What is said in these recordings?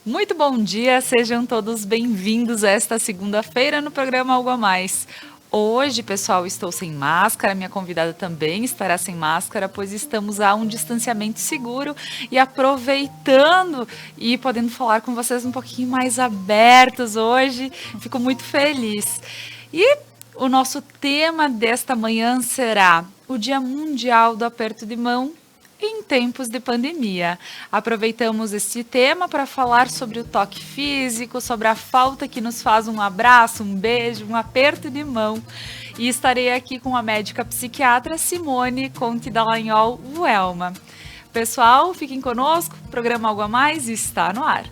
Muito bom dia, sejam todos bem-vindos a esta segunda-feira no programa Algo a Mais. Hoje, pessoal, estou sem máscara, minha convidada também estará sem máscara, pois estamos a um distanciamento seguro e aproveitando e podendo falar com vocês um pouquinho mais abertos hoje. Fico muito feliz. E o nosso tema desta manhã será o Dia Mundial do Aperto de Mão em tempos de pandemia. Aproveitamos este tema para falar sobre o toque físico, sobre a falta que nos faz um abraço, um beijo, um aperto de mão. E estarei aqui com a médica psiquiatra Simone Conte Dallagnol Vuelma. Pessoal, fiquem conosco, o programa Algo a Mais está no ar.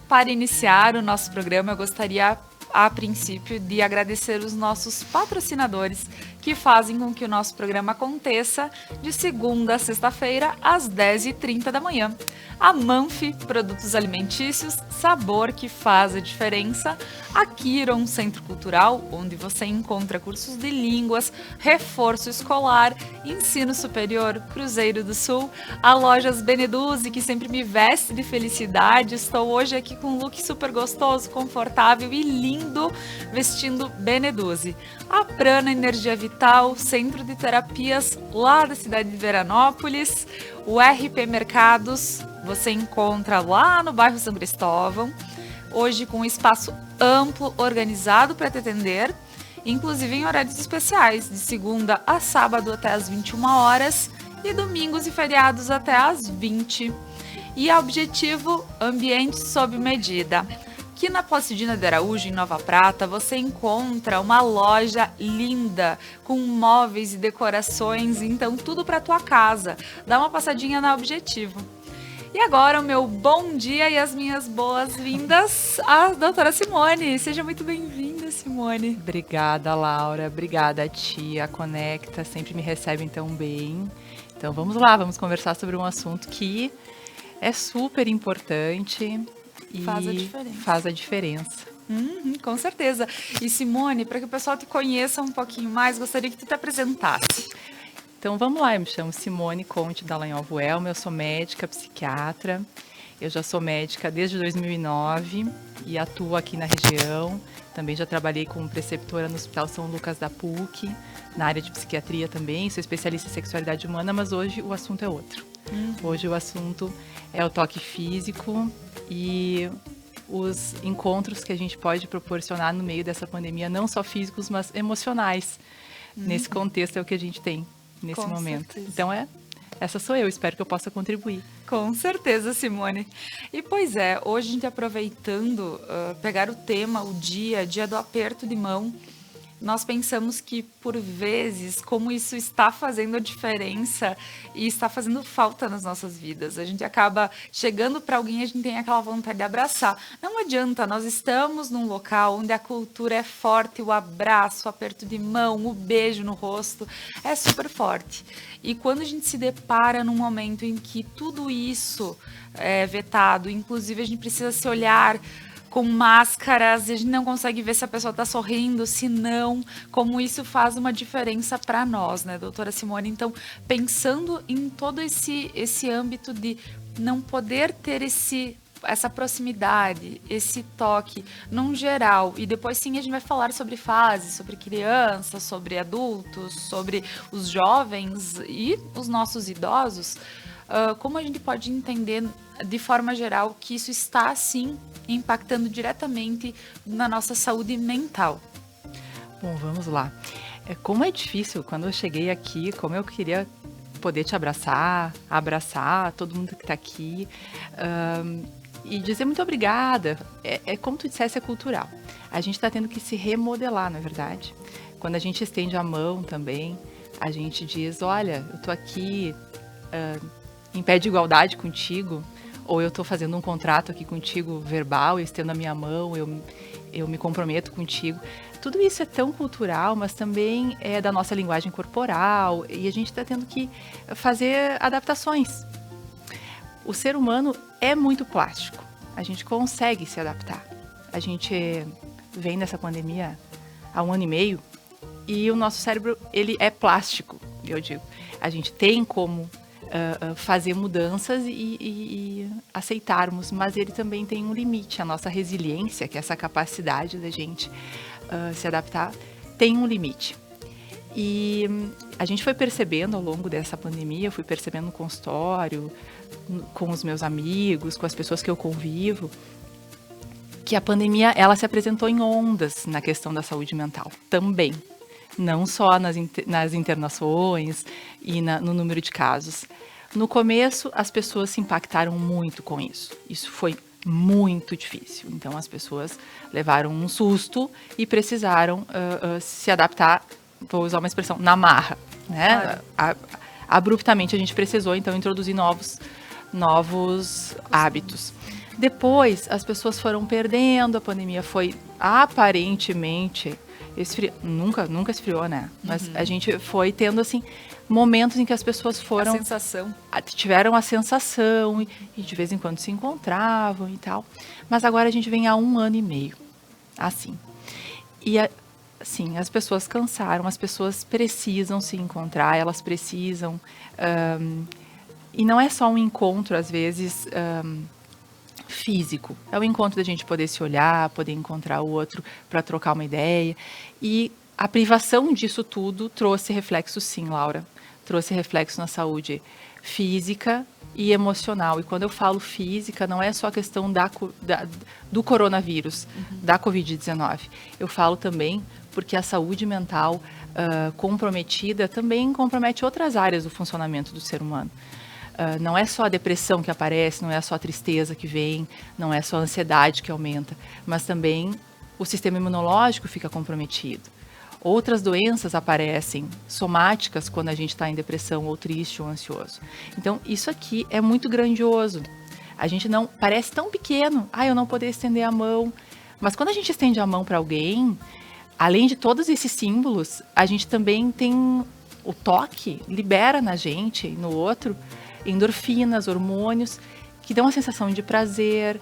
Para iniciar o nosso programa, eu gostaria, a princípio, de agradecer os nossos patrocinadores que fazem com que o nosso programa aconteça de segunda a sexta-feira, às 10h30 da manhã. A Manfi, produtos alimentícios, sabor que faz a diferença. A Kiron, Centro Cultural, onde você encontra cursos de línguas, reforço escolar, ensino superior, Cruzeiro do Sul. A Lojas Beneduzzi, que sempre me veste de felicidade. Estou hoje aqui com um look super gostoso, confortável e lindo, vestindo Beneduzzi. A Prana Energia Vital, centro de terapias lá da cidade de Veranópolis. O RP Mercados, você encontra lá no bairro São Cristóvão. Hoje com um espaço amplo, organizado para te atender, inclusive em horários especiais, de segunda a sábado até às 21 horas e domingos e feriados até às 20. E a Objetivo, ambiente sob medida. Aqui na Placidina de Araújo, em Nova Prata, você encontra uma loja linda, com móveis e decorações, então tudo para tua casa. Dá uma passadinha na Objetivo. E agora o meu bom dia e as minhas boas-vindas à doutora Simone. Seja muito bem-vinda, Simone. Obrigada, Laura. Obrigada a ti, a Conecta. Sempre me recebem tão bem. Então vamos lá, vamos conversar sobre um assunto que é super importante. Faz a diferença. Com certeza. E Simone, para que o pessoal te conheça um pouquinho mais, gostaria que tu te apresentasse. Então vamos lá, eu me chamo Simone Conte Dallagnol Vuelma, eu sou médica, psiquiatra. Eu já sou médica desde 2009 e atuo aqui na região. Também já trabalhei como preceptora no Hospital São Lucas da PUC, na área de psiquiatria também. Sou especialista em sexualidade humana, mas hoje o assunto é outro. Hoje o assunto é o toque físico e os encontros que a gente pode proporcionar no meio dessa pandemia, não só físicos, mas emocionais. Nesse contexto é o que a gente tem nesse momento. Certeza. Então essa sou eu, espero que eu possa contribuir. Com certeza, Simone. E pois é, hoje a gente aproveitando, pegar o tema, o dia do aperto de mão, nós pensamos que, por vezes, como isso está fazendo a diferença e está fazendo falta nas nossas vidas. A gente acaba chegando para alguém e a gente tem aquela vontade de abraçar. Não adianta, nós estamos num local onde a cultura é forte, o abraço, o aperto de mão, o beijo no rosto, é super forte. E quando a gente se depara num momento em que tudo isso é vetado, inclusive a gente precisa se olhar com máscaras, a gente não consegue ver se a pessoa está sorrindo, se não, como isso faz uma diferença para nós, né, doutora Simone? Então, pensando em todo esse âmbito de não poder ter essa proximidade, esse toque, num geral, e depois sim a gente vai falar sobre fases, sobre crianças, sobre adultos, sobre os jovens e os nossos idosos, como a gente pode entender de forma geral que isso está, sim, impactando diretamente na nossa saúde mental? Bom, vamos lá. Como é difícil, quando eu cheguei aqui, como eu queria poder te abraçar todo mundo que está aqui, e dizer muito obrigada. Como tu dissesse, é cultural. A gente está tendo que se remodelar, não é verdade? Quando a gente estende a mão também, a gente diz, olha, eu estou aqui em pé de igualdade contigo, ou eu estou fazendo um contrato aqui contigo verbal, eu estendo a minha mão, eu me comprometo contigo. Tudo isso é tão cultural, mas também é da nossa linguagem corporal, e a gente está tendo que fazer adaptações. O ser humano é muito plástico. a gente consegue se adaptar. A gente vem dessa pandemia há 1 ano e meio e o nosso cérebro, ele é plástico, eu digo. A gente tem como fazer mudanças e aceitarmos, mas ele também tem um limite. A nossa resiliência, que é essa capacidade da gente se adaptar, tem um limite. E a gente foi percebendo ao longo dessa pandemia, eu fui percebendo no consultório, com os meus amigos, com as pessoas que eu convivo, que a pandemia, ela se apresentou em ondas na questão da saúde mental também. Não só nas internações e no número de casos. No começo, as pessoas se impactaram muito com isso. Isso foi muito difícil. Então, as pessoas levaram um susto e precisaram se adaptar, vou usar uma expressão, na marra, né? Claro. Abruptamente, a gente precisou, então, introduzir novos hábitos. Depois, as pessoas foram perdendo, a pandemia foi aparentemente nunca esfriou, né? Mas a gente foi tendo, assim, momentos em que as pessoas foram... tiveram a sensação e de vez em quando se encontravam e tal. Mas agora a gente vem há 1 ano e meio, assim. E, assim, as pessoas cansaram, as pessoas precisam se encontrar, elas precisam... e não é só um encontro, às vezes... físico, é o encontro da gente poder se olhar, poder encontrar o outro para trocar uma ideia, e a privação disso tudo trouxe reflexo, sim, Laura, trouxe reflexo na saúde física e emocional. E quando eu falo física, não é só a questão do coronavírus, da Covid-19, eu falo também porque a saúde mental comprometida também compromete outras áreas do funcionamento do ser humano. Não é só a depressão que aparece, não é só a tristeza que vem, não é só a ansiedade que aumenta, mas também o sistema imunológico fica comprometido. Outras doenças aparecem, somáticas, quando a gente está em depressão ou triste ou ansioso. Então, isso aqui é muito grandioso. A gente não... Parece tão pequeno. Eu não poder estender a mão. Mas quando a gente estende a mão para alguém, além de todos esses símbolos, a gente também tem... O toque libera na gente e no outro endorfinas, hormônios, que dão uma sensação de prazer,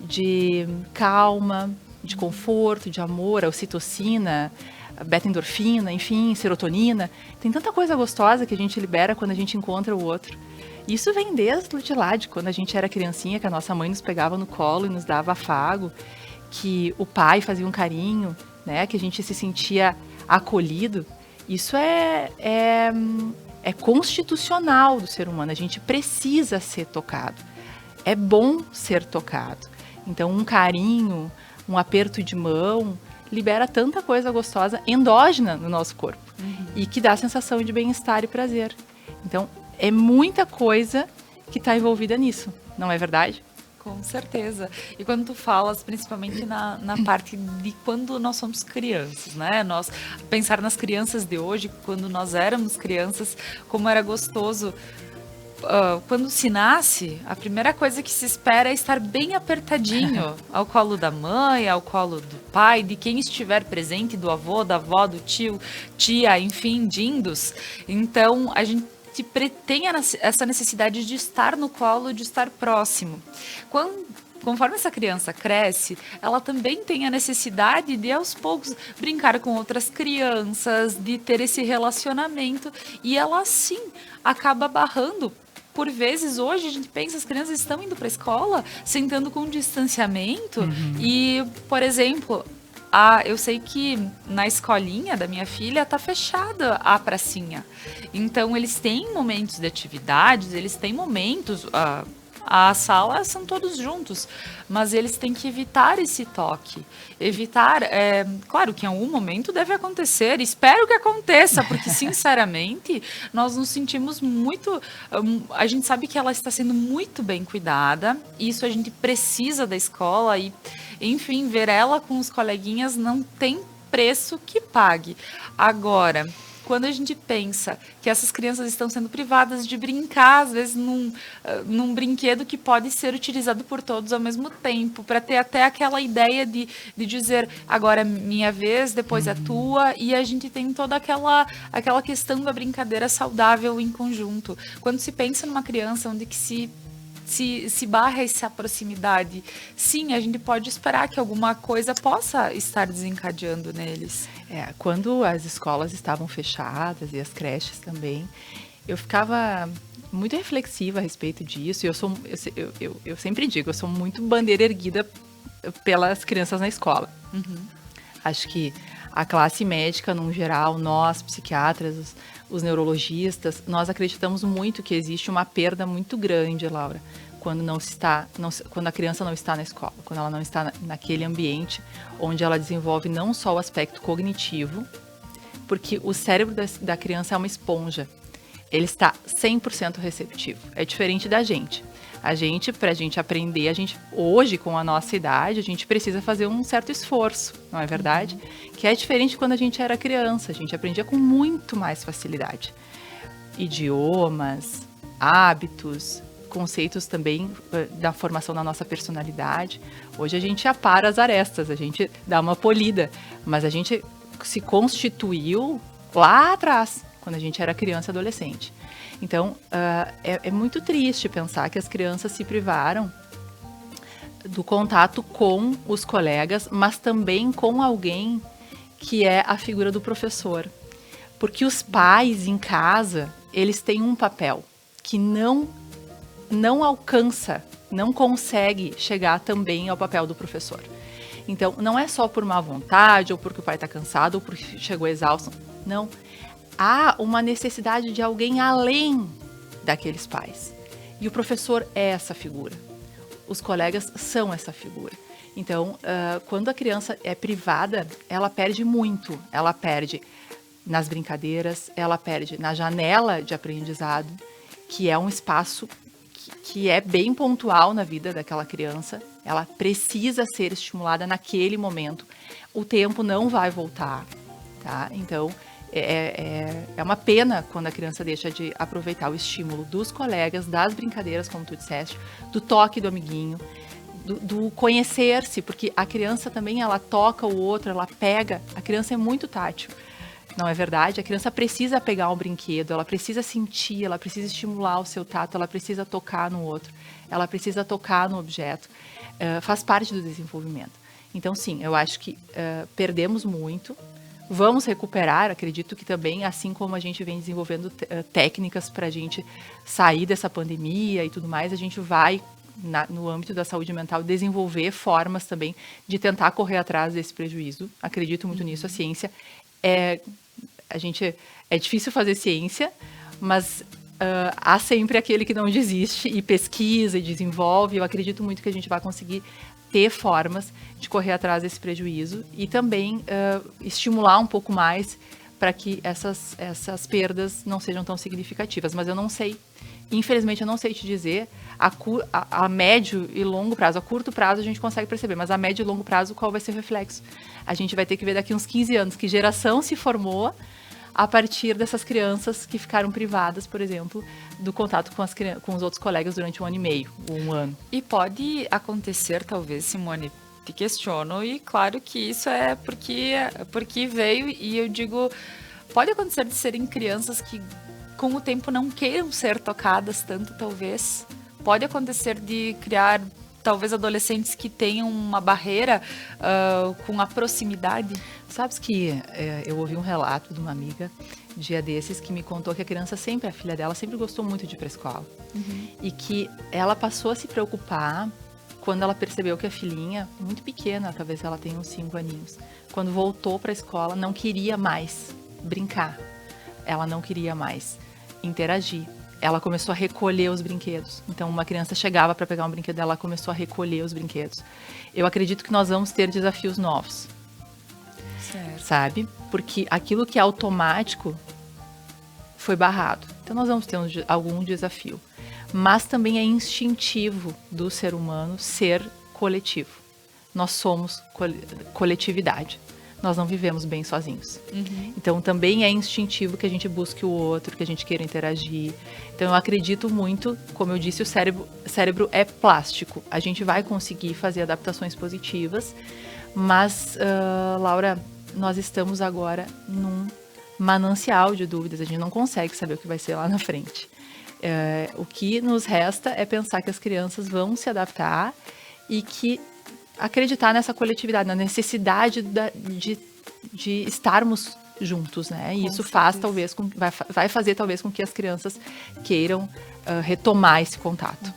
de calma, de conforto, de amor, a ocitocina, a beta-endorfina, enfim, serotonina. Tem tanta coisa gostosa que a gente libera quando a gente encontra o outro. Isso vem desde lá, de quando a gente era criancinha, que a nossa mãe nos pegava no colo e nos dava afago, que o pai fazia um carinho, né, que a gente se sentia acolhido. Isso é constitucional do ser humano, a gente precisa ser tocado. É bom ser tocado. Então, um carinho, um aperto de mão, libera tanta coisa gostosa, endógena no nosso corpo. E que dá a sensação de bem-estar e prazer. Então, é muita coisa que está envolvida nisso, não é verdade? Com certeza. E quando tu falas, principalmente na parte de quando nós somos crianças, né? Nós pensar nas crianças de hoje, quando nós éramos crianças, como era gostoso. Quando se nasce, a primeira coisa que se espera é estar bem apertadinho ao colo da mãe, ao colo do pai, de quem estiver presente, do avô, da avó, do tio, tia, enfim, dindos. Então, a gente tem essa necessidade de estar no colo, de estar próximo. Conforme essa criança cresce, ela também tem a necessidade de, aos poucos, brincar com outras crianças, de ter esse relacionamento, e ela, sim, acaba barrando. Por vezes, hoje, a gente pensa, as crianças estão indo para a escola, sentando com distanciamento, e, por exemplo... eu sei que na escolinha da minha filha tá fechada a pracinha. Então, eles têm momentos de atividades, eles têm momentos... A sala são todos juntos, mas eles têm que evitar esse toque. Evitar, claro que em algum momento deve acontecer, espero que aconteça, porque sinceramente nós nos sentimos muito... a gente sabe que ela está sendo muito bem cuidada, isso a gente precisa da escola e, enfim, ver ela com os coleguinhas não tem preço que pague. Agora... Quando a gente pensa que essas crianças estão sendo privadas de brincar, às vezes num brinquedo que pode ser utilizado por todos ao mesmo tempo, para ter até aquela ideia de dizer, agora é minha vez, depois é tua, e a gente tem toda aquela questão da brincadeira saudável em conjunto. Quando se pensa numa criança onde que se se barra essa proximidade, sim, a gente pode esperar que alguma coisa possa estar desencadeando neles. Quando as escolas estavam fechadas e as creches também, eu ficava muito reflexiva a respeito disso. E eu sempre digo, eu sou muito bandeira erguida pelas crianças na escola. Acho que a classe médica, no geral, nós, psiquiatras, os neurologistas, nós acreditamos muito que existe uma perda muito grande, Laura, quando quando a criança não está na escola, quando ela não está naquele ambiente onde ela desenvolve não só o aspecto cognitivo, porque o cérebro da criança é uma esponja. Ele está 100% receptivo. É diferente da gente. Para a gente aprender, hoje, com a nossa idade, a gente precisa fazer um certo esforço, não é verdade? Que é diferente de quando a gente era criança. A gente aprendia com muito mais facilidade. Idiomas, hábitos, conceitos também da formação da nossa personalidade. Hoje a gente apara as arestas, a gente dá uma polida, mas a gente se constituiu lá atrás, quando a gente era criança e adolescente. Então, é muito triste pensar que as crianças se privaram do contato com os colegas, mas também com alguém que é a figura do professor. Porque os pais em casa, eles têm um papel que não alcança, não consegue chegar também ao papel do professor. Então, não é só por má vontade, ou porque o pai está cansado, ou porque chegou exausto. Não. Há uma necessidade de alguém além daqueles pais. E o professor é essa figura. Os colegas são essa figura. Então, quando a criança é privada, ela perde muito. Ela perde nas brincadeiras, ela perde na janela de aprendizado, que é um espaço que é bem pontual na vida daquela criança. Ela precisa ser estimulada naquele momento. O tempo não vai voltar, tá? Então, é uma pena quando a criança deixa de aproveitar o estímulo dos colegas, das brincadeiras, como tu disseste, do toque do amiguinho, do conhecer-se, porque a criança também, ela toca o outro, ela pega. A criança é muito tátil, não é verdade? A criança precisa pegar um brinquedo, ela precisa sentir, ela precisa estimular o seu tato, ela precisa tocar no outro, ela precisa tocar no objeto. Faz parte do desenvolvimento. Então, sim, eu acho que perdemos muito. Vamos recuperar, acredito que também, assim como a gente vem desenvolvendo técnicas para a gente sair dessa pandemia e tudo mais, a gente vai, no âmbito da saúde mental, desenvolver formas também de tentar correr atrás desse prejuízo. Acredito muito nisso. A ciência é difícil fazer ciência, mas há sempre aquele que não desiste e pesquisa e desenvolve. Eu acredito muito que a gente vai conseguir ter formas de correr atrás desse prejuízo e também estimular um pouco mais para que essas perdas não sejam tão significativas. Mas eu não sei, infelizmente eu não sei te dizer a médio e longo prazo. A curto prazo a gente consegue perceber, mas a médio e longo prazo qual vai ser o reflexo? A gente vai ter que ver daqui uns 15 anos que geração se formou a partir dessas crianças que ficaram privadas, por exemplo, do contato com os outros colegas durante 1 ano e meio, ou 1 ano. E pode acontecer, talvez, Simone, te questiono, e claro que isso é porque veio, e eu digo, pode acontecer de serem crianças que com o tempo não queiram ser tocadas tanto, talvez. Pode acontecer de criar, talvez, adolescentes que tenham uma barreira com a proximidade. Sabes que eu ouvi um relato de uma amiga, dia desses, que me contou que a filha dela, sempre gostou muito de ir para a escola. E que ela passou a se preocupar quando ela percebeu que a filhinha, muito pequena, talvez ela tenha uns 5 aninhos, quando voltou para a escola, não queria mais brincar. Ela não queria mais interagir. Ela começou a recolher os brinquedos. Então, uma criança chegava para pegar um brinquedo, ela começou a recolher os brinquedos. Eu acredito que nós vamos ter desafios novos. Certo. Sabe? Porque aquilo que é automático foi barrado. Então, nós vamos ter algum desafio. Mas também é instintivo do ser humano ser coletivo. Nós somos coletividade. Nós não vivemos bem sozinhos. Então, também é instintivo que a gente busque o outro, que a gente queira interagir. Então, eu acredito muito, como eu disse, o cérebro é plástico. A gente vai conseguir fazer adaptações positivas, mas, Laura, nós estamos agora num manancial de dúvidas. A gente não consegue saber o que vai ser lá na frente. O que nos resta é pensar que as crianças vão se adaptar e que acreditar nessa coletividade, na necessidade de estarmos juntos, né? E isso faz, talvez, vai fazer talvez com que as crianças queiram retomar esse contato.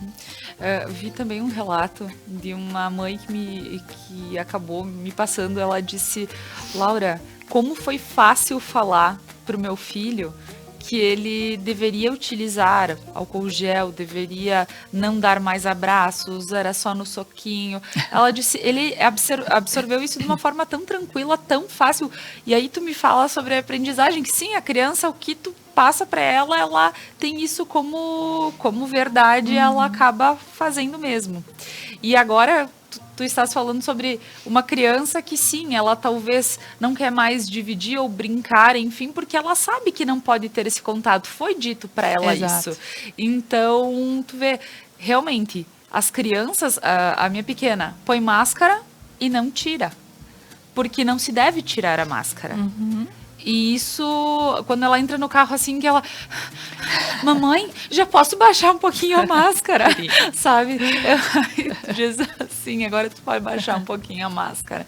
Vi também um relato de uma mãe que acabou me passando. Ela disse: Laura, como foi fácil falar pro meu filho que ele deveria utilizar álcool gel, deveria não dar mais abraços, era só no soquinho. Ela disse, ele absorveu isso de uma forma tão tranquila, tão fácil. E aí tu me fala sobre a aprendizagem, que sim, a criança, o que tu passa para ela tem isso como verdade, ela acaba fazendo mesmo. E agora tu estás falando sobre uma criança que sim, ela talvez não quer mais dividir ou brincar, enfim, porque ela sabe que não pode ter esse contato. Foi dito para ela isso. Então, tu vê, realmente, as crianças, a minha pequena, põe máscara e não tira. Porque não se deve tirar a máscara. E isso, quando ela entra no carro assim, que ela... Mamãe, já posso baixar um pouquinho a máscara? Sabe? Diz assim, agora tu pode baixar um pouquinho a máscara.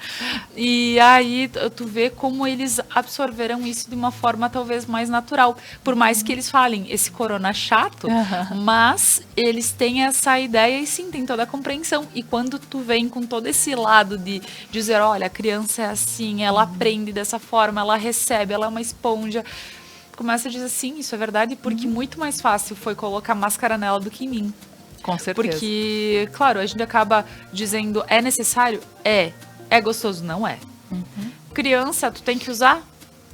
E aí tu vê como eles absorveram isso de uma forma talvez mais natural. Por mais que eles falem, esse corona chato, mas eles têm essa ideia e sim, tem toda a compreensão. E quando tu vem com todo esse lado de dizer, olha, a criança é assim, ela aprende dessa forma, ela recebe, ela é uma esponja, começa a dizer sim, isso é verdade, porque muito mais fácil foi colocar máscara nela do que em mim. Com certeza. Porque, claro, a gente acaba dizendo, é necessário? É gostoso? Não é. Criança, tu tem que usar?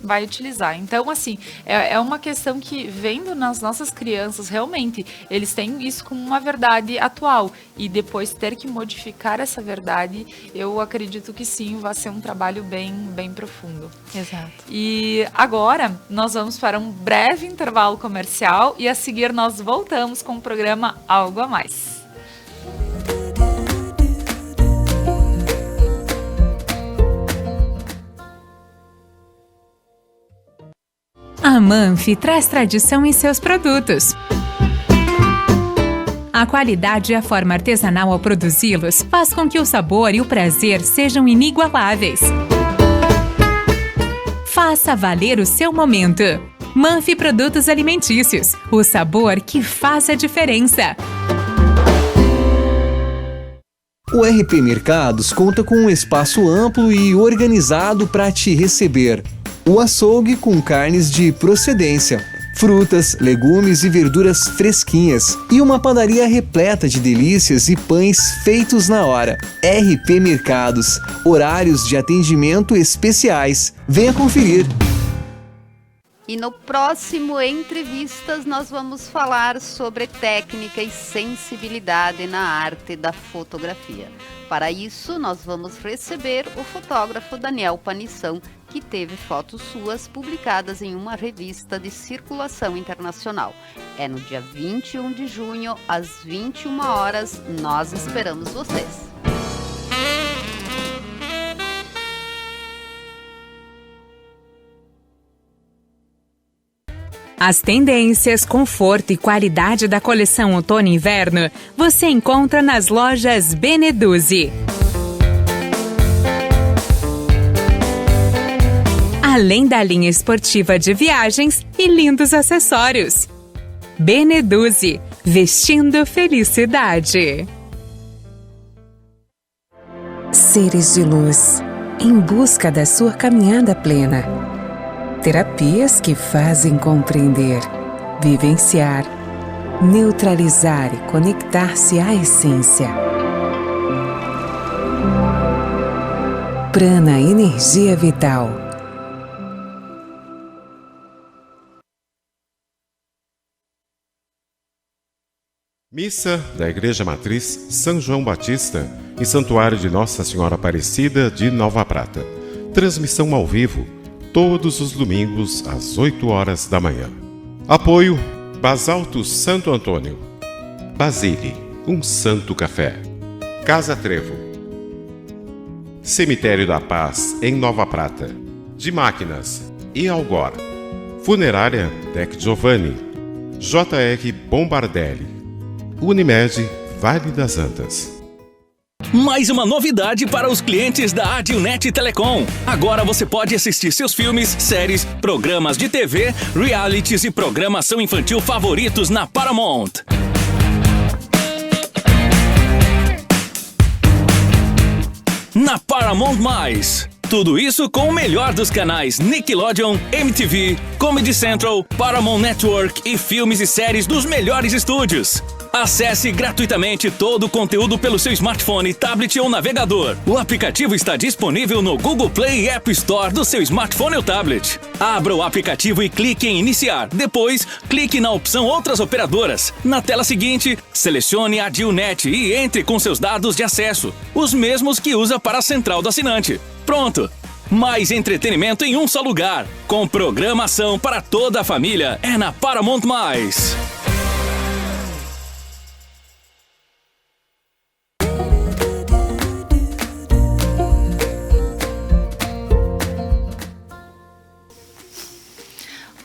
Vai utilizar. Então, assim, é uma questão que, vendo nas nossas crianças, realmente, eles têm isso como uma verdade atual. E depois ter que modificar essa verdade, eu acredito que sim, vai ser um trabalho bem, bem profundo. Exato. E agora, nós vamos para um breve intervalo comercial e a seguir nós voltamos com o programa Algo a Mais. A Manfi traz tradição em seus produtos. A qualidade e a forma artesanal ao produzi-los faz com que o sabor e o prazer sejam inigualáveis. Faça valer o seu momento. Manfi Produtos Alimentícios, o sabor que faz a diferença. O RP Mercados conta com um espaço amplo e organizado para te receber. O açougue com carnes de procedência, frutas, legumes e verduras fresquinhas e uma padaria repleta de delícias e pães feitos na hora. RP Mercados, horários de atendimento especiais. Venha conferir. E no próximo Entrevistas nós vamos falar sobre técnica e sensibilidade na arte da fotografia. Para isso, nós vamos receber o fotógrafo Daniel Panição, que teve fotos suas publicadas em uma revista de circulação internacional. É no dia 21 de junho, às 21 horas. Nós esperamos vocês. As tendências, conforto e qualidade da coleção outono e inverno você encontra nas lojas Beneduzzi. Além da linha esportiva de viagens e lindos acessórios. Beneduzzi, vestindo felicidade. Seres de luz, em busca da sua caminhada plena. Terapias que fazem compreender, vivenciar, neutralizar e conectar-se à essência. Prana Energia Vital. Missa da Igreja Matriz São João Batista, em Santuário de Nossa Senhora Aparecida de Nova Prata. Transmissão ao vivo, todos os domingos às 8 horas da manhã. Apoio Basalto Santo Antônio, Basile, um santo café, Casa Trevo, Cemitério da Paz em Nova Prata, de Máquinas e Algor, Funerária Dec Giovanni, J.R. Bombardelli. Unimed, Vale das Antas. Mais uma novidade para os clientes da Adilnet Telecom. Agora você pode assistir seus filmes, séries, programas de TV, realities e programação infantil favoritos na Paramount. Na Paramount+. Tudo isso com o melhor dos canais Nickelodeon, MTV, Comedy Central, Paramount Network e filmes e séries dos melhores estúdios. Acesse gratuitamente todo o conteúdo pelo seu smartphone, tablet ou navegador. O aplicativo está disponível no Google Play e App Store do seu smartphone ou tablet. Abra o aplicativo e clique em Iniciar. Depois, clique na opção Outras Operadoras. Na tela seguinte, selecione a Adilnet e entre com seus dados de acesso, os mesmos que usa para a central do assinante. Pronto! Mais entretenimento em um só lugar. Com programação para toda a família. É na Paramount+.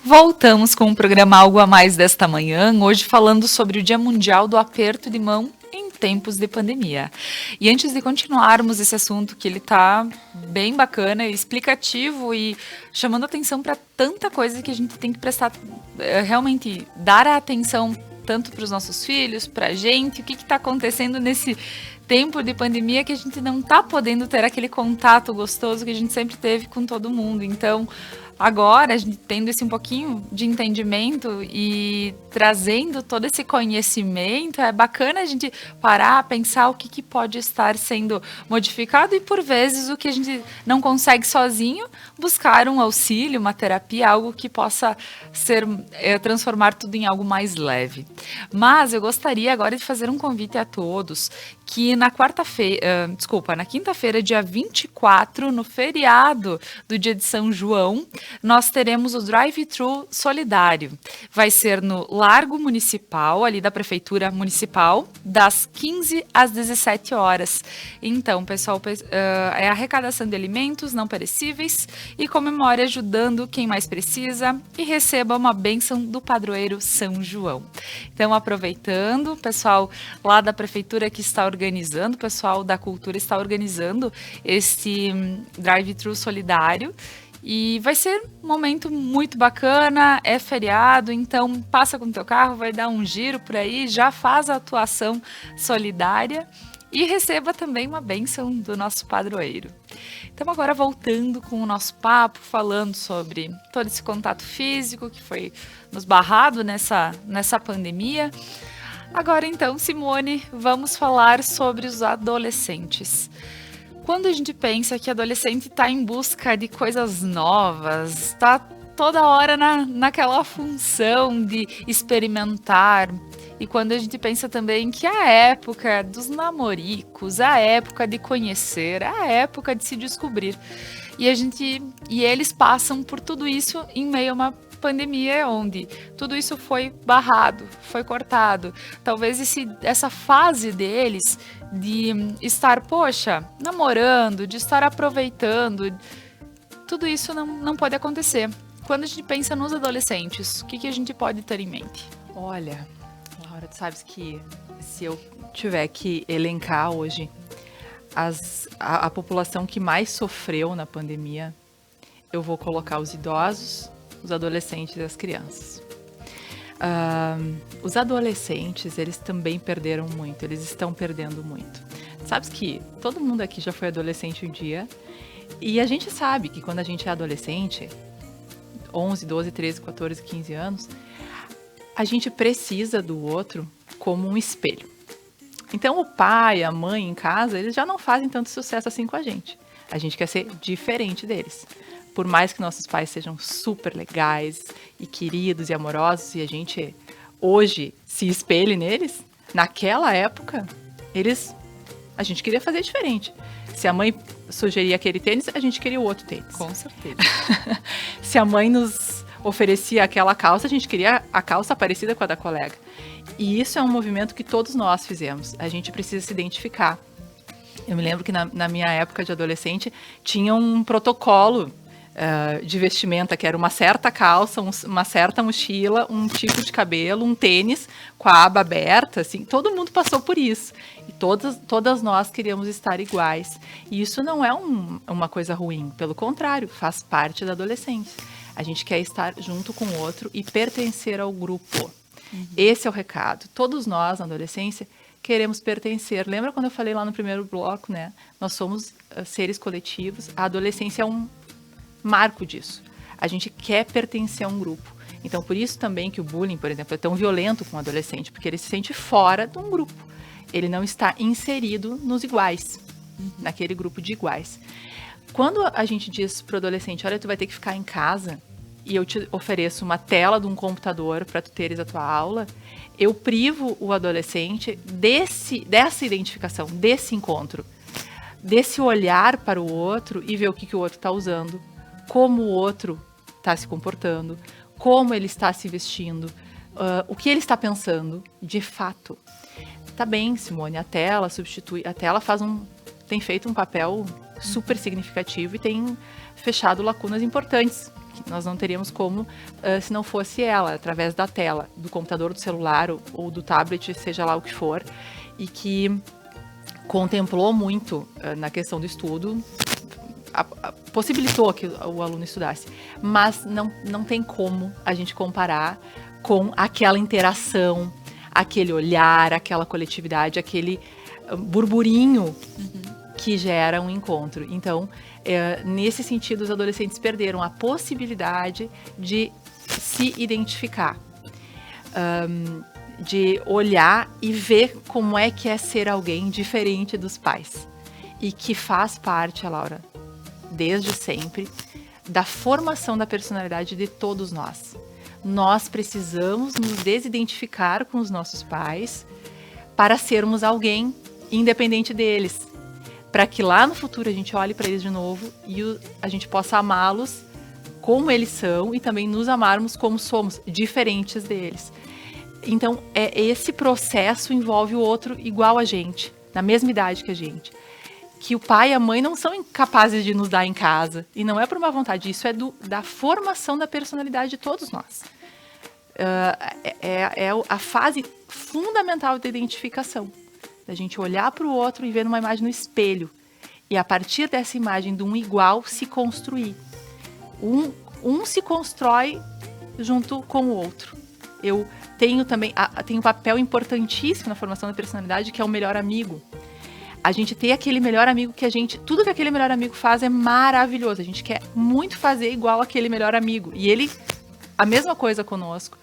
Voltamos com o programa Algo a Mais desta manhã, hoje falando sobre o Dia Mundial do Aperto de Mão em tempos de pandemia. E antes de continuarmos esse assunto, que ele tá bem bacana, explicativo e chamando atenção para tanta coisa que a gente tem que prestar, realmente dar a atenção tanto para os nossos filhos, para a gente, o que está acontecendo nesse tempo de pandemia que a gente não está podendo ter aquele contato gostoso que a gente sempre teve com todo mundo. Então, agora, a gente tendo esse um pouquinho de entendimento e trazendo todo esse conhecimento, é bacana a gente parar, pensar o que pode estar sendo modificado e, por vezes, o que a gente não consegue sozinho, buscar um auxílio, uma terapia, algo que possa ser, transformar tudo em algo mais leve. Mas eu gostaria agora de fazer um convite a todos que na quinta-feira, dia 24, no feriado do dia de São João, nós teremos o Drive-Thru Solidário. Vai ser no Largo Municipal, ali da Prefeitura Municipal, das 15 às 17 horas. Então, pessoal, é arrecadação de alimentos não perecíveis e comemore ajudando quem mais precisa e receba uma bênção do padroeiro São João. Então, aproveitando, o pessoal lá da Prefeitura que está organizando, o pessoal da Cultura está organizando esse Drive-Thru Solidário. E vai ser um momento muito bacana, é feriado, então passa com o teu carro, vai dar um giro por aí, já faz a atuação solidária e receba também uma bênção do nosso padroeiro. Então agora voltando com o nosso papo, falando sobre todo esse contato físico que foi nos barrado nessa pandemia. Agora então, Simone, vamos falar sobre os adolescentes. Quando a gente pensa que adolescente está em busca de coisas novas, está toda hora naquela função de experimentar, e quando a gente pensa também que a época dos namoricos, a época de conhecer, a época de se descobrir, e eles passam por tudo isso em meio a uma pandemia onde tudo isso foi barrado, foi cortado. Talvez essa fase deles de estar, namorando, de estar aproveitando, tudo isso não pode acontecer. Quando a gente pensa nos adolescentes, o que a gente pode ter em mente? Olha, Laura, tu sabes que se eu tiver que elencar hoje a população que mais sofreu na pandemia, eu vou colocar os idosos, os adolescentes e as crianças. Os adolescentes, eles também perderam muito, eles estão perdendo muito. Sabes que todo mundo aqui já foi adolescente um dia, e a gente sabe que quando a gente é adolescente, 11, 12, 13, 14, 15 anos, a gente precisa do outro como um espelho. Então o pai, a mãe em casa, eles já não fazem tanto sucesso assim com a gente. A gente quer ser diferente deles. Por mais que nossos pais sejam super legais e queridos e amorosos e a gente hoje se espelhe neles, naquela época, a gente queria fazer diferente. Se a mãe sugeria aquele tênis, a gente queria o outro tênis. Com certeza. Se a mãe nos oferecia aquela calça, a gente queria a calça parecida com a da colega. E isso é um movimento que todos nós fizemos. A gente precisa se identificar. Eu me lembro que na minha época de adolescente tinha um protocolo de vestimenta, que era uma certa calça, uma certa mochila, um tipo de cabelo, um tênis com a aba aberta, assim, todo mundo passou por isso. E todas nós queríamos estar iguais. E isso não é uma coisa ruim, pelo contrário, faz parte da adolescência. A gente quer estar junto com o outro e pertencer ao grupo. Esse é o recado. Todos nós, na adolescência, queremos pertencer. Lembra quando eu falei lá no primeiro bloco, né? Nós somos seres coletivos. A adolescência é um marco disso. A gente quer pertencer a um grupo. Então, por isso também que o bullying, por exemplo, é tão violento com o adolescente, porque ele se sente fora de um grupo. Ele não está inserido nos iguais, naquele grupo de iguais. Quando a gente diz para o adolescente, olha, tu vai ter que ficar em casa e eu te ofereço uma tela de um computador para tu teres a tua aula, eu privo o adolescente dessa identificação, desse encontro, desse olhar para o outro e ver o que o outro está usando, como o outro está se comportando, como ele está se vestindo, o que ele está pensando, de fato. Tá bem, Simone, a tela tem feito um papel super significativo e tem fechado lacunas importantes, que nós não teríamos como se não fosse ela, através da tela, do computador, do celular ou do tablet, seja lá o que for, e que contemplou muito na questão do estudo, possibilitou que o aluno estudasse, mas não tem como a gente comparar com aquela interação, aquele olhar, aquela coletividade, aquele burburinho que gera um encontro. Então, nesse sentido, os adolescentes perderam a possibilidade de se identificar, de olhar e ver como é que é ser alguém diferente dos pais. E que faz parte, Laura, desde sempre, da formação da personalidade de todos nós. Nós precisamos nos desidentificar com os nossos pais para sermos alguém independente deles. Para que lá no futuro a gente olhe para eles de novo e a gente possa amá-los como eles são e também nos amarmos como somos, diferentes deles. Então, esse processo envolve o outro igual a gente, na mesma idade que a gente. Que o pai e a mãe não são incapazes de nos dar em casa. E não é por uma vontade, isso é da formação da personalidade de todos nós. É a fase fundamental da identificação. Da gente olhar para o outro e ver uma imagem no espelho. E a partir dessa imagem de um igual, se construir. Um se constrói junto com o outro. Eu tenho também tenho um papel importantíssimo na formação da personalidade, que é o melhor amigo. A gente ter aquele melhor amigo tudo que aquele melhor amigo faz é maravilhoso. A gente quer muito fazer igual aquele melhor amigo. E ele, a mesma coisa conosco.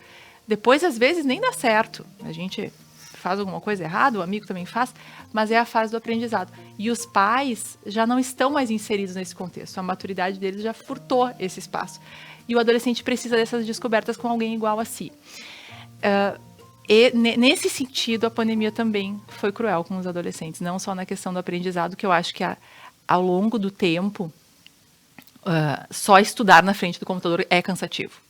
Depois, às vezes, nem dá certo. A gente faz alguma coisa errada, o amigo também faz, mas é a fase do aprendizado. E os pais já não estão mais inseridos nesse contexto. A maturidade deles já furtou esse espaço. E o adolescente precisa dessas descobertas com alguém igual a si. E nesse sentido, a pandemia também foi cruel com os adolescentes, não só na questão do aprendizado, que eu acho que ao longo do tempo, só estudar na frente do computador é cansativo.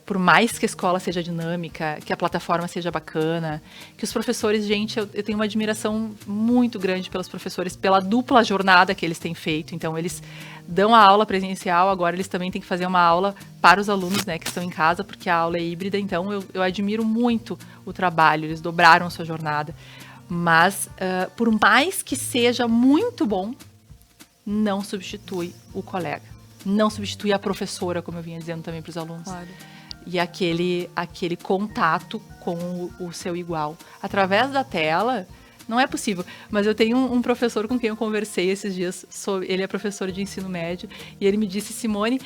Por mais que a escola seja dinâmica, que a plataforma seja bacana, que os professores, gente, eu tenho uma admiração muito grande pelos professores, pela dupla jornada que eles têm feito. Então, eles dão a aula presencial, agora eles também têm que fazer uma aula para os alunos, né, que estão em casa, porque a aula é híbrida. Então, eu admiro muito o trabalho, eles dobraram a sua jornada. Mas, por mais que seja muito bom, não substitui o colega. Não substitui a professora, como eu vinha dizendo também para os alunos. Claro. E aquele contato com o seu igual. Através da tela, não é possível. Mas eu tenho um professor com quem eu conversei esses dias, ele é professor de ensino médio, e ele me disse, Simone,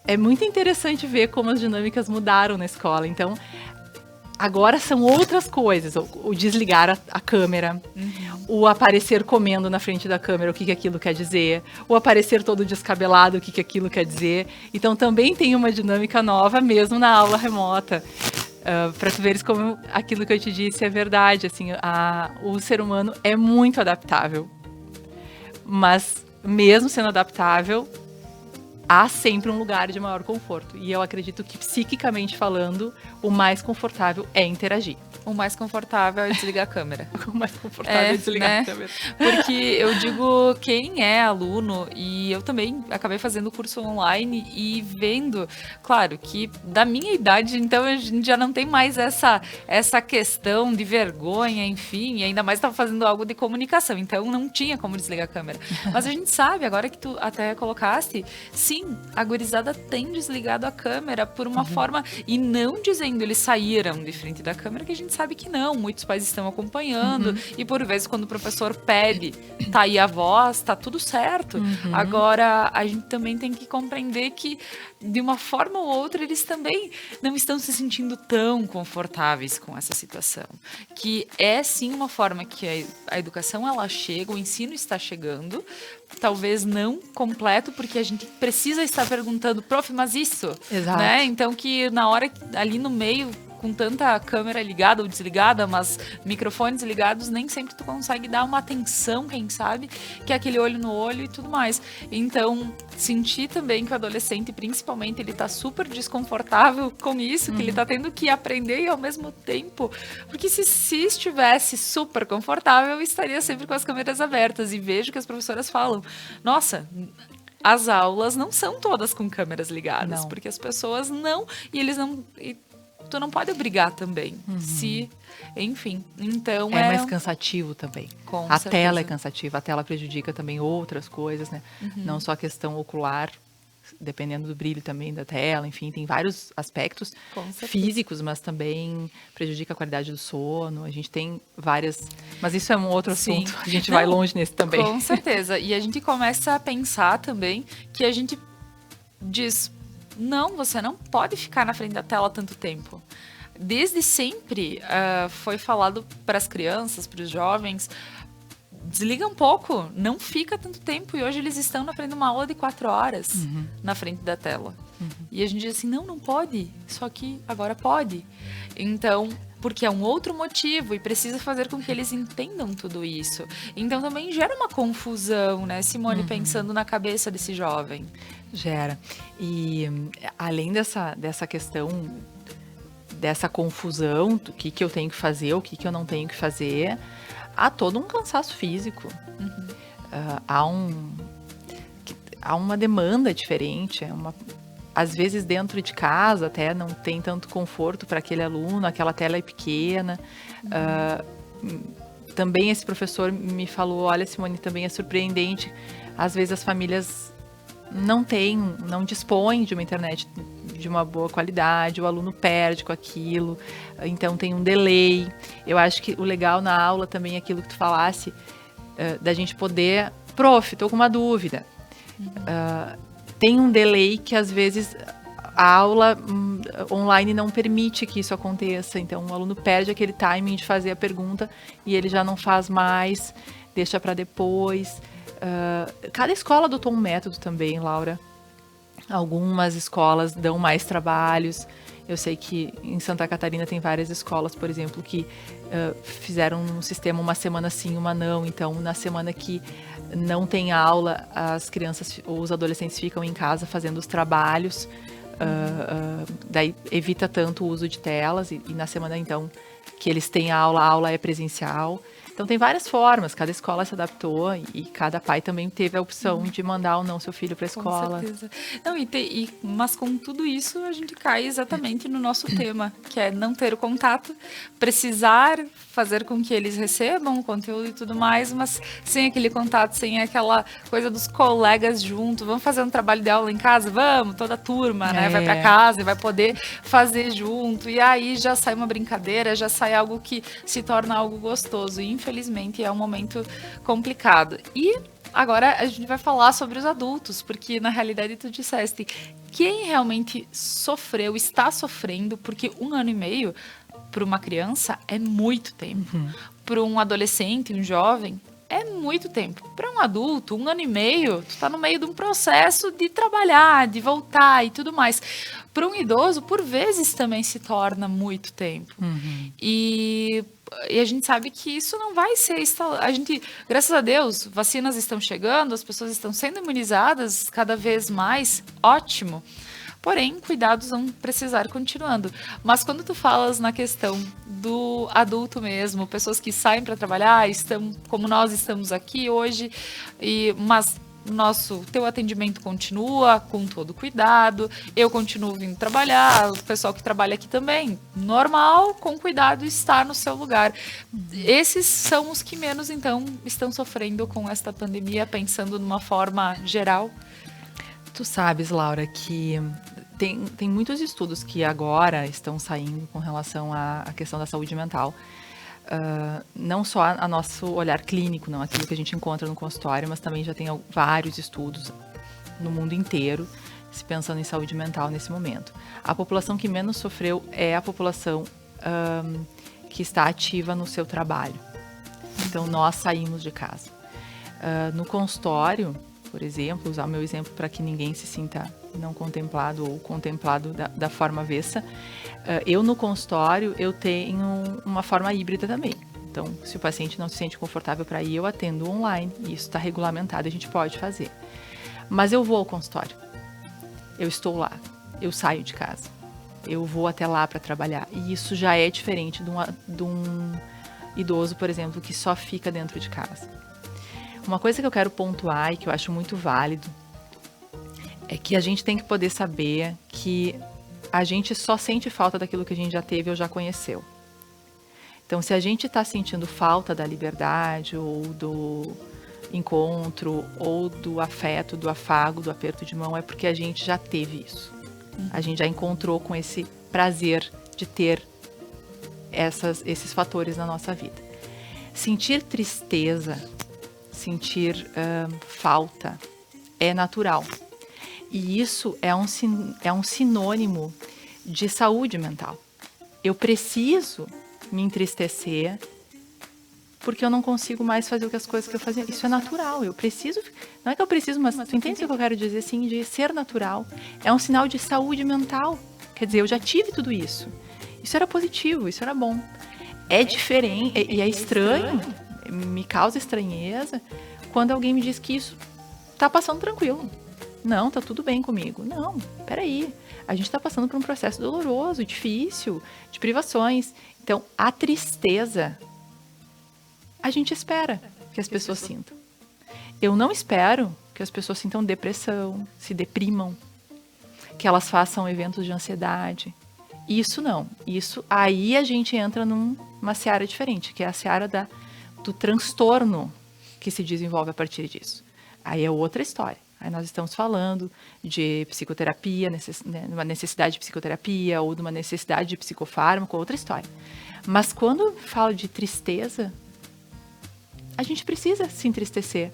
é muito interessante ver como as dinâmicas mudaram na escola. Então, agora são outras coisas, o desligar a câmera, o aparecer comendo na frente da câmera, o que aquilo quer dizer, o aparecer todo descabelado, o que aquilo quer dizer. Então também tem uma dinâmica nova mesmo na aula remota, para tu veres como aquilo que eu te disse é verdade. Assim, o ser humano é muito adaptável, mas mesmo sendo adaptável, há sempre um lugar de maior conforto. E eu acredito que, psiquicamente falando, o mais confortável é interagir. O mais confortável é desligar a câmera. O mais confortável é desligar, né? a câmera. Porque eu digo, quem é aluno, e eu também acabei fazendo curso online e vendo, claro, que da minha idade, então a gente já não tem mais essa questão de vergonha, enfim, e ainda mais estava fazendo algo de comunicação, então não tinha como desligar a câmera. Mas a gente sabe, agora que tu até colocaste, sim, a gurizada tem desligado a câmera por uma forma, e não dizendo eles saíram de frente da câmera, que a gente sabe que não, muitos pais estão acompanhando, e por vezes quando o professor pede, tá aí a voz, tá tudo certo. Agora, a gente também tem que compreender que, de uma forma ou outra, eles também não estão se sentindo tão confortáveis com essa situação. Que é sim uma forma que a educação ela chega, o ensino está chegando, talvez não completo, porque a gente precisa estar perguntando, prof, mas isso? Exato. Né? Então que na hora, ali no meio, com tanta câmera ligada ou desligada, mas microfones ligados, nem sempre tu consegue dar uma atenção, quem sabe, que é aquele olho no olho e tudo mais. Então, sentir também que o adolescente, principalmente, ele tá super desconfortável com isso, que ele tá tendo que aprender e ao mesmo tempo, porque se estivesse super confortável, eu estaria sempre com as câmeras abertas, e vejo que as professoras falam, nossa, as aulas não são todas com câmeras ligadas, Não. porque as pessoas não, e eles não... tu não pode obrigar também. Enfim, então É mais cansativo também. Com A certeza. tela é cansativa, a tela prejudica também outras coisas, né? Não só a questão ocular, dependendo do brilho também da tela, enfim, tem vários aspectos Com certeza. físicos, mas também prejudica a qualidade do sono. A gente tem várias... Mas isso é um outro Sim. assunto. A gente Não, vai longe nesse também. Com certeza. E a gente começa a pensar também que a gente diz, não, você não pode ficar na frente da tela tanto tempo. Desde sempre foi falado para as crianças, para os jovens, desliga um pouco, não fica tanto tempo. E hoje eles estão na frente de uma aula de 4 horas na frente da tela. E a gente diz assim, não pode, só que agora pode. Então, porque é um outro motivo e precisa fazer com que eles entendam tudo isso. Então também gera uma confusão, né, Simone, pensando na cabeça desse jovem. Gera. E além dessa questão, dessa confusão, do que eu tenho que fazer, o que eu não tenho que fazer, há todo um cansaço físico. Há uma demanda diferente, às vezes dentro de casa até não tem tanto conforto para aquele aluno, aquela tela é pequena. Também esse professor me falou, olha, Simone, também é surpreendente, às vezes as famílias não dispõem de uma internet de uma boa qualidade, o aluno perde com aquilo, então tem um delay. Eu acho que o legal na aula também é aquilo que tu falasse, da gente poder, prof, tô com uma dúvida. Tem um delay que às vezes a aula online não permite que isso aconteça, então o aluno perde aquele timing de fazer a pergunta e ele já não faz mais, deixa para depois. Cada escola adotou um método também, Laura. Algumas escolas dão mais trabalhos. Eu sei que em Santa Catarina tem várias escolas, por exemplo, que fizeram um sistema uma semana sim, uma não. Então, na semana que não tem aula, as crianças ou os adolescentes ficam em casa fazendo os trabalhos. Daí evita tanto o uso de telas. E na semana, então, que eles têm a aula é presencial. Então, tem várias formas, cada escola se adaptou e cada pai também teve a opção de mandar ou não seu filho para a escola. Com certeza. Não, mas com tudo isso, a gente cai exatamente no nosso tema, que é não ter o contato, precisar fazer com que eles recebam o conteúdo e tudo mais, mas sem aquele contato, sem aquela coisa dos colegas junto. Vamos fazer um trabalho de aula em casa? Vamos, toda a turma, né? Vai para casa e vai poder fazer junto. E aí já sai uma brincadeira, já sai algo que se torna algo gostoso. E, infelizmente, é um momento complicado. E agora a gente vai falar sobre os adultos, porque na realidade tu disseste, quem realmente sofreu, está sofrendo, porque 1 ano e meio para uma criança é muito tempo. Para um adolescente, um jovem, é muito tempo. Para um adulto, 1 ano e meio, tu tá no meio de um processo de trabalhar, de voltar e tudo mais. Para um idoso, por vezes também se torna muito tempo. E a gente sabe que isso não vai ser instalado. A gente, graças a Deus, vacinas estão chegando, as pessoas estão sendo imunizadas cada vez mais, ótimo. Porém, cuidados vão precisar continuando. Mas quando tu falas na questão do adulto mesmo, pessoas que saem para trabalhar, estão como nós estamos aqui hoje, mas teu atendimento continua com todo cuidado, eu continuo vindo trabalhar, o pessoal que trabalha aqui também, normal, com cuidado, está no seu lugar. Esses são os que menos, então, estão sofrendo com esta pandemia, pensando numa forma geral. Tu sabes, Laura, que tem muitos estudos que agora estão saindo com relação à questão da saúde mental. Não só a nosso olhar clínico, não aquilo que a gente encontra no consultório, mas também já tem vários estudos no mundo inteiro se pensando em saúde mental nesse momento. A população que menos sofreu é a população que está ativa no seu trabalho. Então, nós saímos de casa. No consultório, por exemplo, usar o meu exemplo para que ninguém se sinta não contemplado ou contemplado da forma avessa, eu no consultório, eu tenho uma forma híbrida também. Então, se o paciente não se sente confortável para ir, eu atendo online. E isso está regulamentado, a gente pode fazer. Mas eu vou ao consultório. Eu estou lá. Eu saio de casa. Eu vou até lá para trabalhar. E isso já é diferente de um idoso, por exemplo, que só fica dentro de casa. Uma coisa que eu quero pontuar e que eu acho muito válido é que a gente tem que poder saber que a gente só sente falta daquilo que a gente já teve ou já conheceu. Então, se a gente está sentindo falta da liberdade ou do encontro ou do afeto, do afago, do aperto de mão, é porque a gente já teve isso. A gente já encontrou com esse prazer de ter esses fatores na nossa vida. Sentir tristeza, sentir falta é natural. E isso é um sinônimo de saúde mental. Eu preciso me entristecer porque eu não consigo mais fazer as coisas que eu fazia. Isso é natural, eu preciso... Não é que eu preciso, mas tu entende o que eu quero dizer, assim, de ser natural. É um sinal de saúde mental. Quer dizer, eu já tive tudo isso. Isso era positivo, isso era bom. É diferente, e é estranho, me causa estranheza, quando alguém me diz que isso tá passando tranquilo. Não, tá tudo bem comigo. Não, peraí. A gente tá passando por um processo doloroso, difícil, de privações. Então, a tristeza, a gente espera que as pessoas sintam. Eu não espero que as pessoas sintam depressão, se deprimam, que elas façam eventos de ansiedade. Isso não. Isso, aí a gente entra numa seara diferente, que é a seara do transtorno que se desenvolve a partir disso. Aí é outra história. Aí nós estamos falando de psicoterapia, uma necessidade de psicoterapia ou de uma necessidade de psicofármaco, outra história. Mas quando falo de tristeza, a gente precisa se entristecer.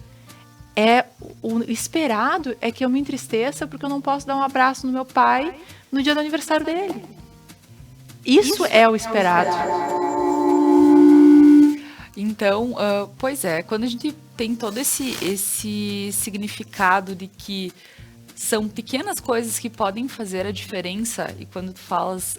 O esperado é que eu me entristeça porque eu não posso dar um abraço no meu pai no dia do aniversário dele. Isso é o esperado. Então, pois é, quando a gente tem todo esse significado de que são pequenas coisas que podem fazer a diferença, e quando tu falas,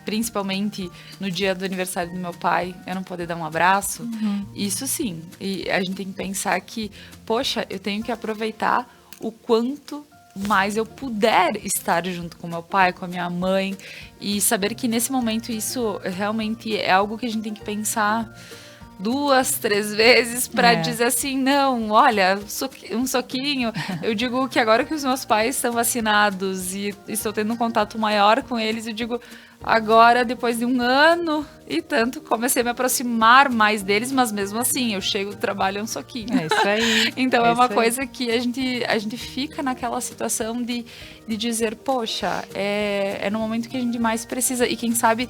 principalmente no dia do aniversário do meu pai, eu não poder dar um abraço, isso sim, e a gente tem que pensar que, poxa, eu tenho que aproveitar o quanto mais eu puder estar junto com meu pai, com a minha mãe, e saber que nesse momento isso realmente é algo que a gente tem que pensar 2, 3 vezes para dizer assim, não, olha, um soquinho. Eu digo que agora que os meus pais estão vacinados e estou tendo um contato maior com eles, eu digo, agora, depois de 1 ano e tanto, comecei a me aproximar mais deles, mas mesmo assim, eu chego do trabalho, é um soquinho. É isso aí. Então, é uma coisa que a gente fica naquela situação de dizer, poxa, é no momento que a gente mais precisa. E quem sabe,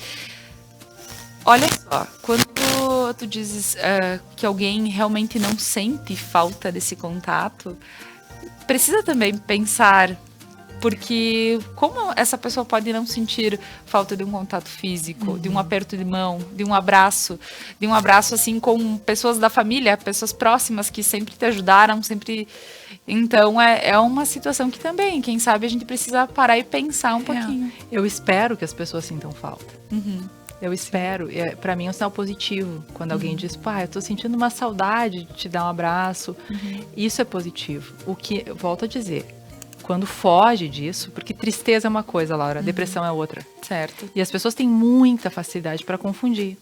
olha só, quando tu dizes que alguém realmente não sente falta desse contato, precisa também pensar, porque como essa pessoa pode não sentir falta de um contato físico, de um aperto de mão, de um abraço assim com pessoas da família, pessoas próximas que sempre te ajudaram, sempre... Então, é uma situação que também, quem sabe, a gente precisa parar e pensar um pouquinho. Eu espero que as pessoas sintam falta. Eu espero, para mim é um sinal positivo, quando alguém diz, eu tô sentindo uma saudade de te dar um abraço, isso é positivo. O que, volto a dizer, quando foge disso, porque tristeza é uma coisa, Laura, depressão é outra. Certo. E as pessoas têm muita facilidade para confundir.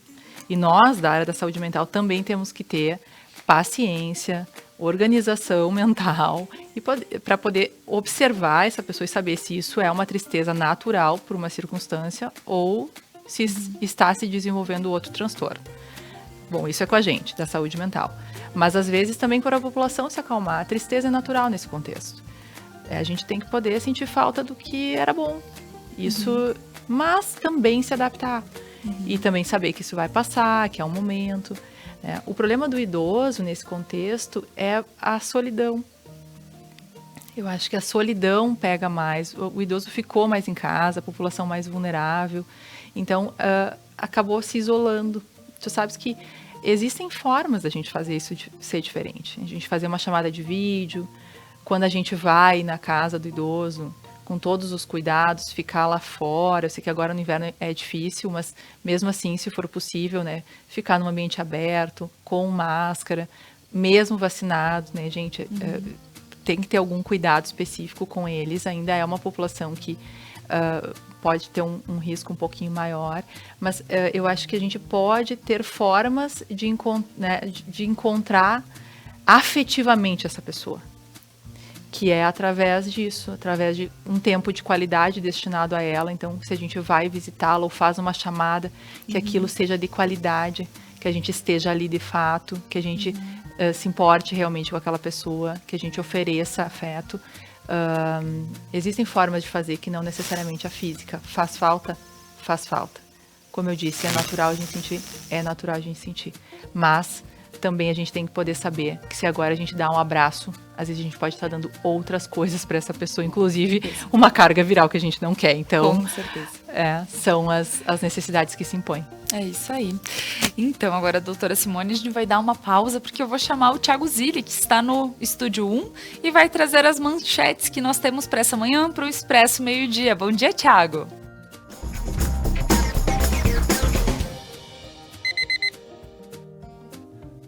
E nós, da área da saúde mental, também temos que ter paciência, organização mental e para poder observar essa pessoa e saber se isso é uma tristeza natural por uma circunstância ou se está se desenvolvendo outro transtorno. Bom, isso é com a gente, da saúde mental. Mas às vezes também para a população se acalmar. A tristeza é natural nesse contexto. A gente tem que poder sentir falta do que era bom. Isso, mas também se adaptar. E também saber que isso vai passar, que é um momento. O problema do idoso nesse contexto é a solidão. Eu acho que a solidão pega mais. O idoso ficou mais em casa, a população mais vulnerável. Então, acabou se isolando. Tu sabes que existem formas da gente fazer isso ser diferente. A gente fazer uma chamada de vídeo, quando a gente vai na casa do idoso, com todos os cuidados, ficar lá fora. Eu sei que agora no inverno é difícil, mas mesmo assim, se for possível, né, ficar num ambiente aberto, com máscara, mesmo vacinado, né, gente, tem que ter algum cuidado específico com eles. Ainda é uma população que pode ter um risco um pouquinho maior, mas eu acho que a gente pode ter formas de encontrar afetivamente essa pessoa, que é através disso, através de um tempo de qualidade destinado a ela. Então, se a gente vai visitá-la ou faz uma chamada, que aquilo seja de qualidade, que a gente esteja ali de fato, que a gente se importe realmente com aquela pessoa, que a gente ofereça afeto. Existem formas de fazer que não necessariamente a física. Faz falta? Faz falta. Como eu disse, é natural a gente sentir? É natural a gente sentir. Mas também a gente tem que poder saber que se agora a gente dá um abraço, às vezes a gente pode estar dando outras coisas para essa pessoa, inclusive uma carga viral que a gente não quer. Então, com certeza. São as necessidades que se impõem. É isso aí. Então, agora, doutora Simone, a gente vai dar uma pausa, porque eu vou chamar o Thiago Zilli, que está no Estúdio 1, e vai trazer as manchetes que nós temos para essa manhã para o Expresso Meio-Dia. Bom dia, Thiago.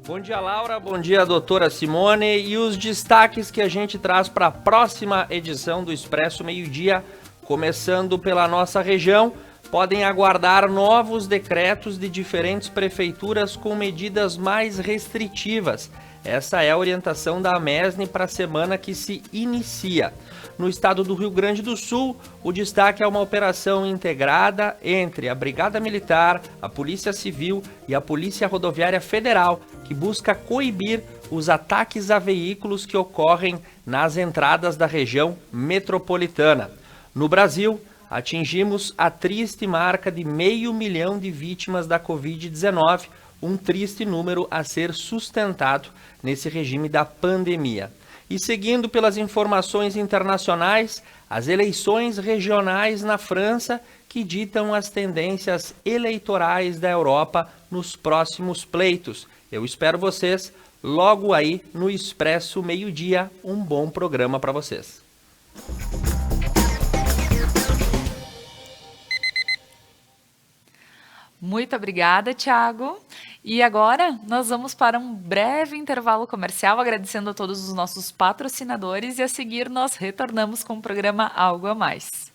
Bom dia, Laura. Bom dia, doutora Simone. E os destaques que a gente traz para a próxima edição do Expresso Meio-Dia, começando pela nossa região, podem aguardar novos decretos de diferentes prefeituras com medidas mais restritivas. Essa é a orientação da AMESNE para a semana que se inicia. No estado do Rio Grande do Sul, o destaque é uma operação integrada entre a Brigada Militar, a Polícia Civil e a Polícia Rodoviária Federal, que busca coibir os ataques a veículos que ocorrem nas entradas da região metropolitana. No Brasil, atingimos a triste marca de 500 mil de vítimas da Covid-19, um triste número a ser sustentado nesse regime da pandemia. E seguindo pelas informações internacionais, as eleições regionais na França que ditam as tendências eleitorais da Europa nos próximos pleitos. Eu espero vocês logo aí no Expresso Meio-Dia. Um bom programa para vocês. Muito obrigada, Thiago. E agora nós vamos para um breve intervalo comercial, agradecendo a todos os nossos patrocinadores, e a seguir nós retornamos com o programa Algo a Mais.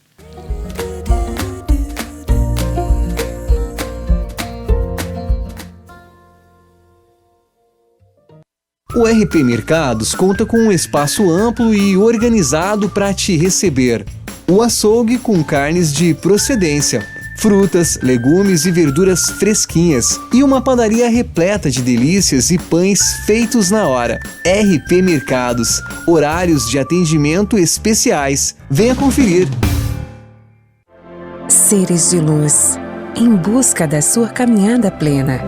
O RP Mercados conta com um espaço amplo e organizado para te receber. O açougue com carnes de procedência, frutas, legumes e verduras fresquinhas e uma padaria repleta de delícias e pães feitos na hora. RP Mercados, horários de atendimento especiais. Venha conferir. Seres de luz, em busca da sua caminhada plena.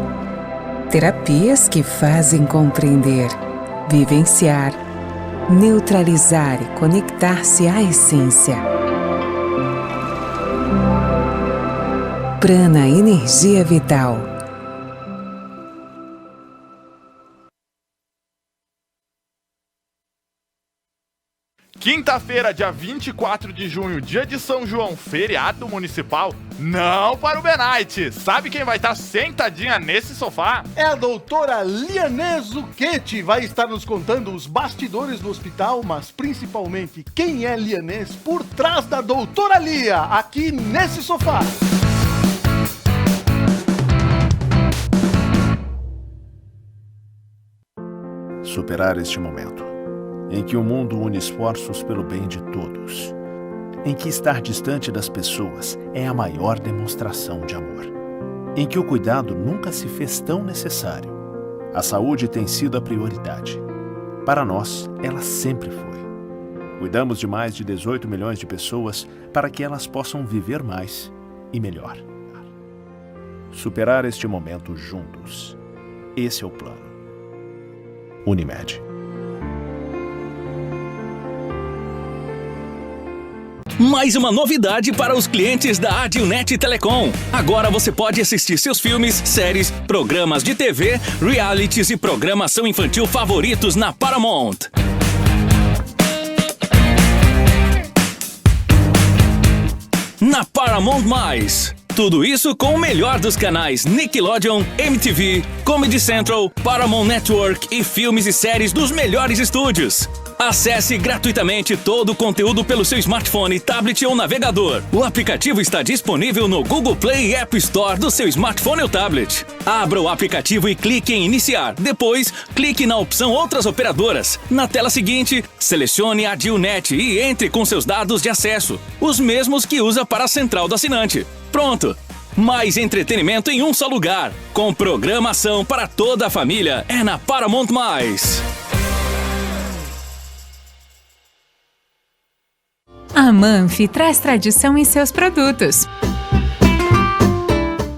Terapias que fazem compreender, vivenciar, neutralizar e conectar-se à essência. Prana Energia Vital. Quinta-feira, dia 24 de junho, dia de São João, feriado municipal, não para o Benite. Sabe quem vai estar sentadinha nesse sofá? É a doutora Lianê Zucchetti, vai estar nos contando os bastidores do hospital, mas principalmente quem é Lianês por trás da doutora Lia, aqui nesse sofá. Superar este momento, em que o mundo une esforços pelo bem de todos, em que estar distante das pessoas é a maior demonstração de amor, em que o cuidado nunca se fez tão necessário. A saúde tem sido a prioridade. Para nós, ela sempre foi. Cuidamos de mais de 18 milhões de pessoas para que elas possam viver mais e melhor. Superar este momento juntos. Esse é o plano. Unimed. Mais uma novidade para os clientes da Adilnet Telecom. Agora você pode assistir seus filmes, séries, programas de TV, realities e programação infantil favoritos na Paramount. Na Paramount+. Tudo isso com o melhor dos canais Nickelodeon, MTV, Comedy Central, Paramount Network e filmes e séries dos melhores estúdios. Acesse gratuitamente todo o conteúdo pelo seu smartphone, tablet ou navegador. O aplicativo está disponível no Google Play e App Store do seu smartphone ou tablet. Abra o aplicativo e clique em iniciar. Depois, clique na opção Outras Operadoras. Na tela seguinte, selecione a Adilnet e entre com seus dados de acesso, os mesmos que usa para a central do assinante. Pronto! Mais entretenimento em um só lugar. Com programação para toda a família. É na Paramount+. A Manfi traz tradição em seus produtos.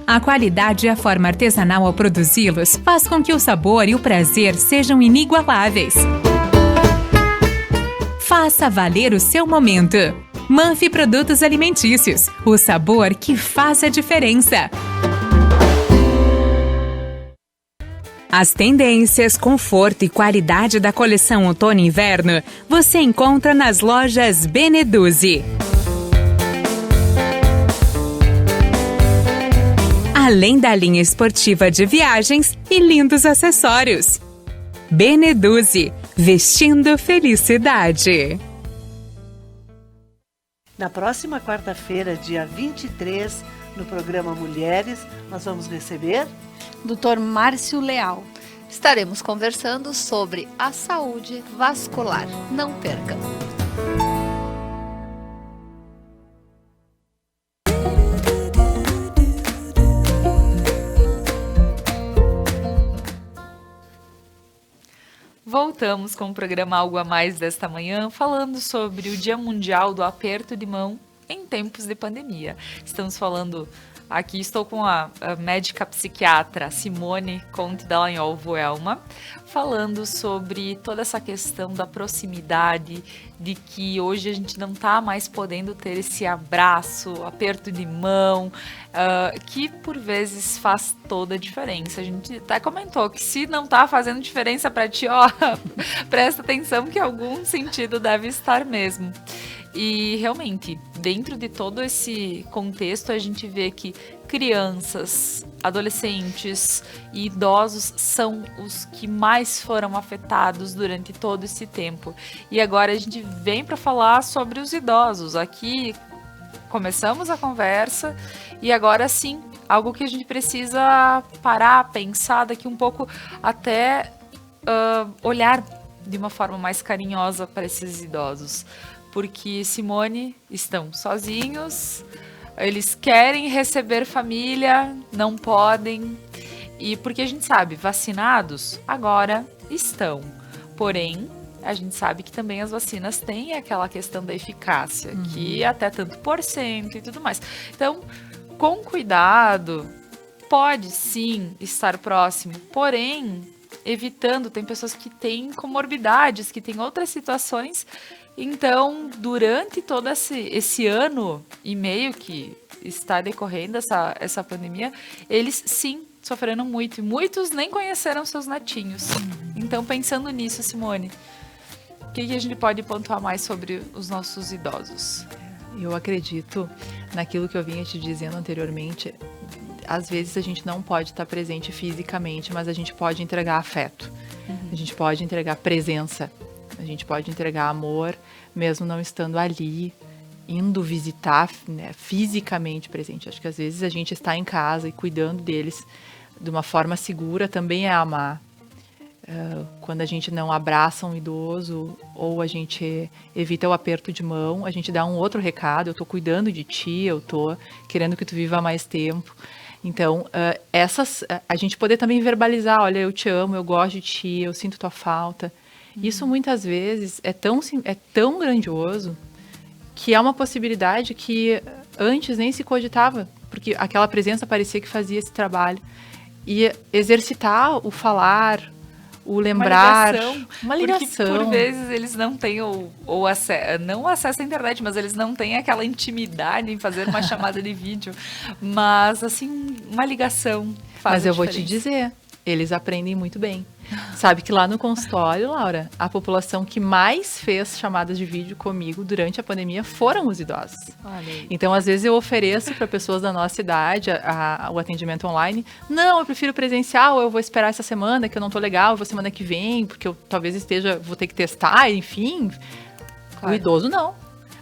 A qualidade e a forma artesanal ao produzi-los faz com que o sabor e o prazer sejam inigualáveis. Faça valer o seu momento. Manfi Produtos Alimentícios, o sabor que faz a diferença. As tendências, conforto e qualidade da coleção outono e inverno você encontra nas lojas Beneduzzi. Além da linha esportiva de viagens e lindos acessórios. Beneduzzi, vestindo felicidade. Na próxima quarta-feira, dia 23, no programa Mulheres, nós vamos receber Dr. Márcio Leal. Estaremos conversando sobre a saúde vascular. Não perca! Voltamos com o programa Algo a Mais desta manhã, falando sobre o Dia Mundial do Aperto de Mão em tempos de pandemia. Estamos falando aqui, estou com a médica psiquiatra Simone Conte Dallagnol-Voelma, falando sobre toda essa questão da proximidade, de que hoje a gente não está mais podendo ter esse abraço, aperto de mão, que por vezes faz toda a diferença. A gente até comentou que se não está fazendo diferença para ti, ó, presta atenção que algum sentido deve estar mesmo. E realmente, dentro de todo esse contexto, a gente vê que crianças, adolescentes e idosos são os que mais foram afetados durante todo esse tempo. E agora a gente vem para falar sobre os idosos. Aqui começamos a conversa e agora sim, algo que a gente precisa parar, pensar daqui um pouco, até olhar de uma forma mais carinhosa para esses idosos. Porque, Simone, estão sozinhos, eles querem receber família, não podem. E porque a gente sabe, vacinados agora estão. Porém, a gente sabe que também as vacinas têm aquela questão da eficácia, que até tanto % e tudo mais. Então, com cuidado, pode sim estar próximo, porém, evitando, tem pessoas que têm comorbidades, que têm outras situações. Então, durante todo esse ano e meio que está decorrendo essa pandemia, eles sim sofreram muito. E muitos nem conheceram seus netinhos. Então, pensando nisso, Simone. O que a gente pode pontuar mais sobre os nossos idosos? Eu acredito naquilo que eu vinha te dizendo anteriormente. Às vezes a gente não pode estar presente fisicamente, mas a gente pode entregar afeto. A gente pode entregar presença. A gente pode entregar amor, mesmo não estando ali, indo visitar, né, fisicamente presente. Acho que às vezes a gente está em casa e cuidando deles de uma forma segura também é amar. Quando a gente não abraça um idoso ou a gente evita o aperto de mão, a gente dá um outro recado: eu tô cuidando de ti, eu tô querendo que tu viva mais tempo. Então, a gente poder também verbalizar: olha, eu te amo, eu gosto de ti, eu sinto tua falta. Isso muitas vezes é tão grandioso que é uma possibilidade que antes nem se cogitava, porque aquela presença parecia que fazia esse trabalho. E exercitar o falar, o lembrar, uma ligação. Porque, por vezes, eles não têm não acesso à internet, mas eles não têm aquela intimidade em fazer uma chamada de vídeo. Mas, assim, uma ligação faz Mas eu vou te dizer, eles aprendem muito bem. Sabe que lá no consultório, Laura, a população que mais fez chamadas de vídeo comigo durante a pandemia foram os idosos. Então, às vezes eu ofereço para pessoas da nossa idade o atendimento online. Não, eu prefiro presencial, eu vou esperar essa semana que eu não tô legal, eu vou semana que vem, porque eu talvez vou ter que testar, enfim. Claro. O idoso não.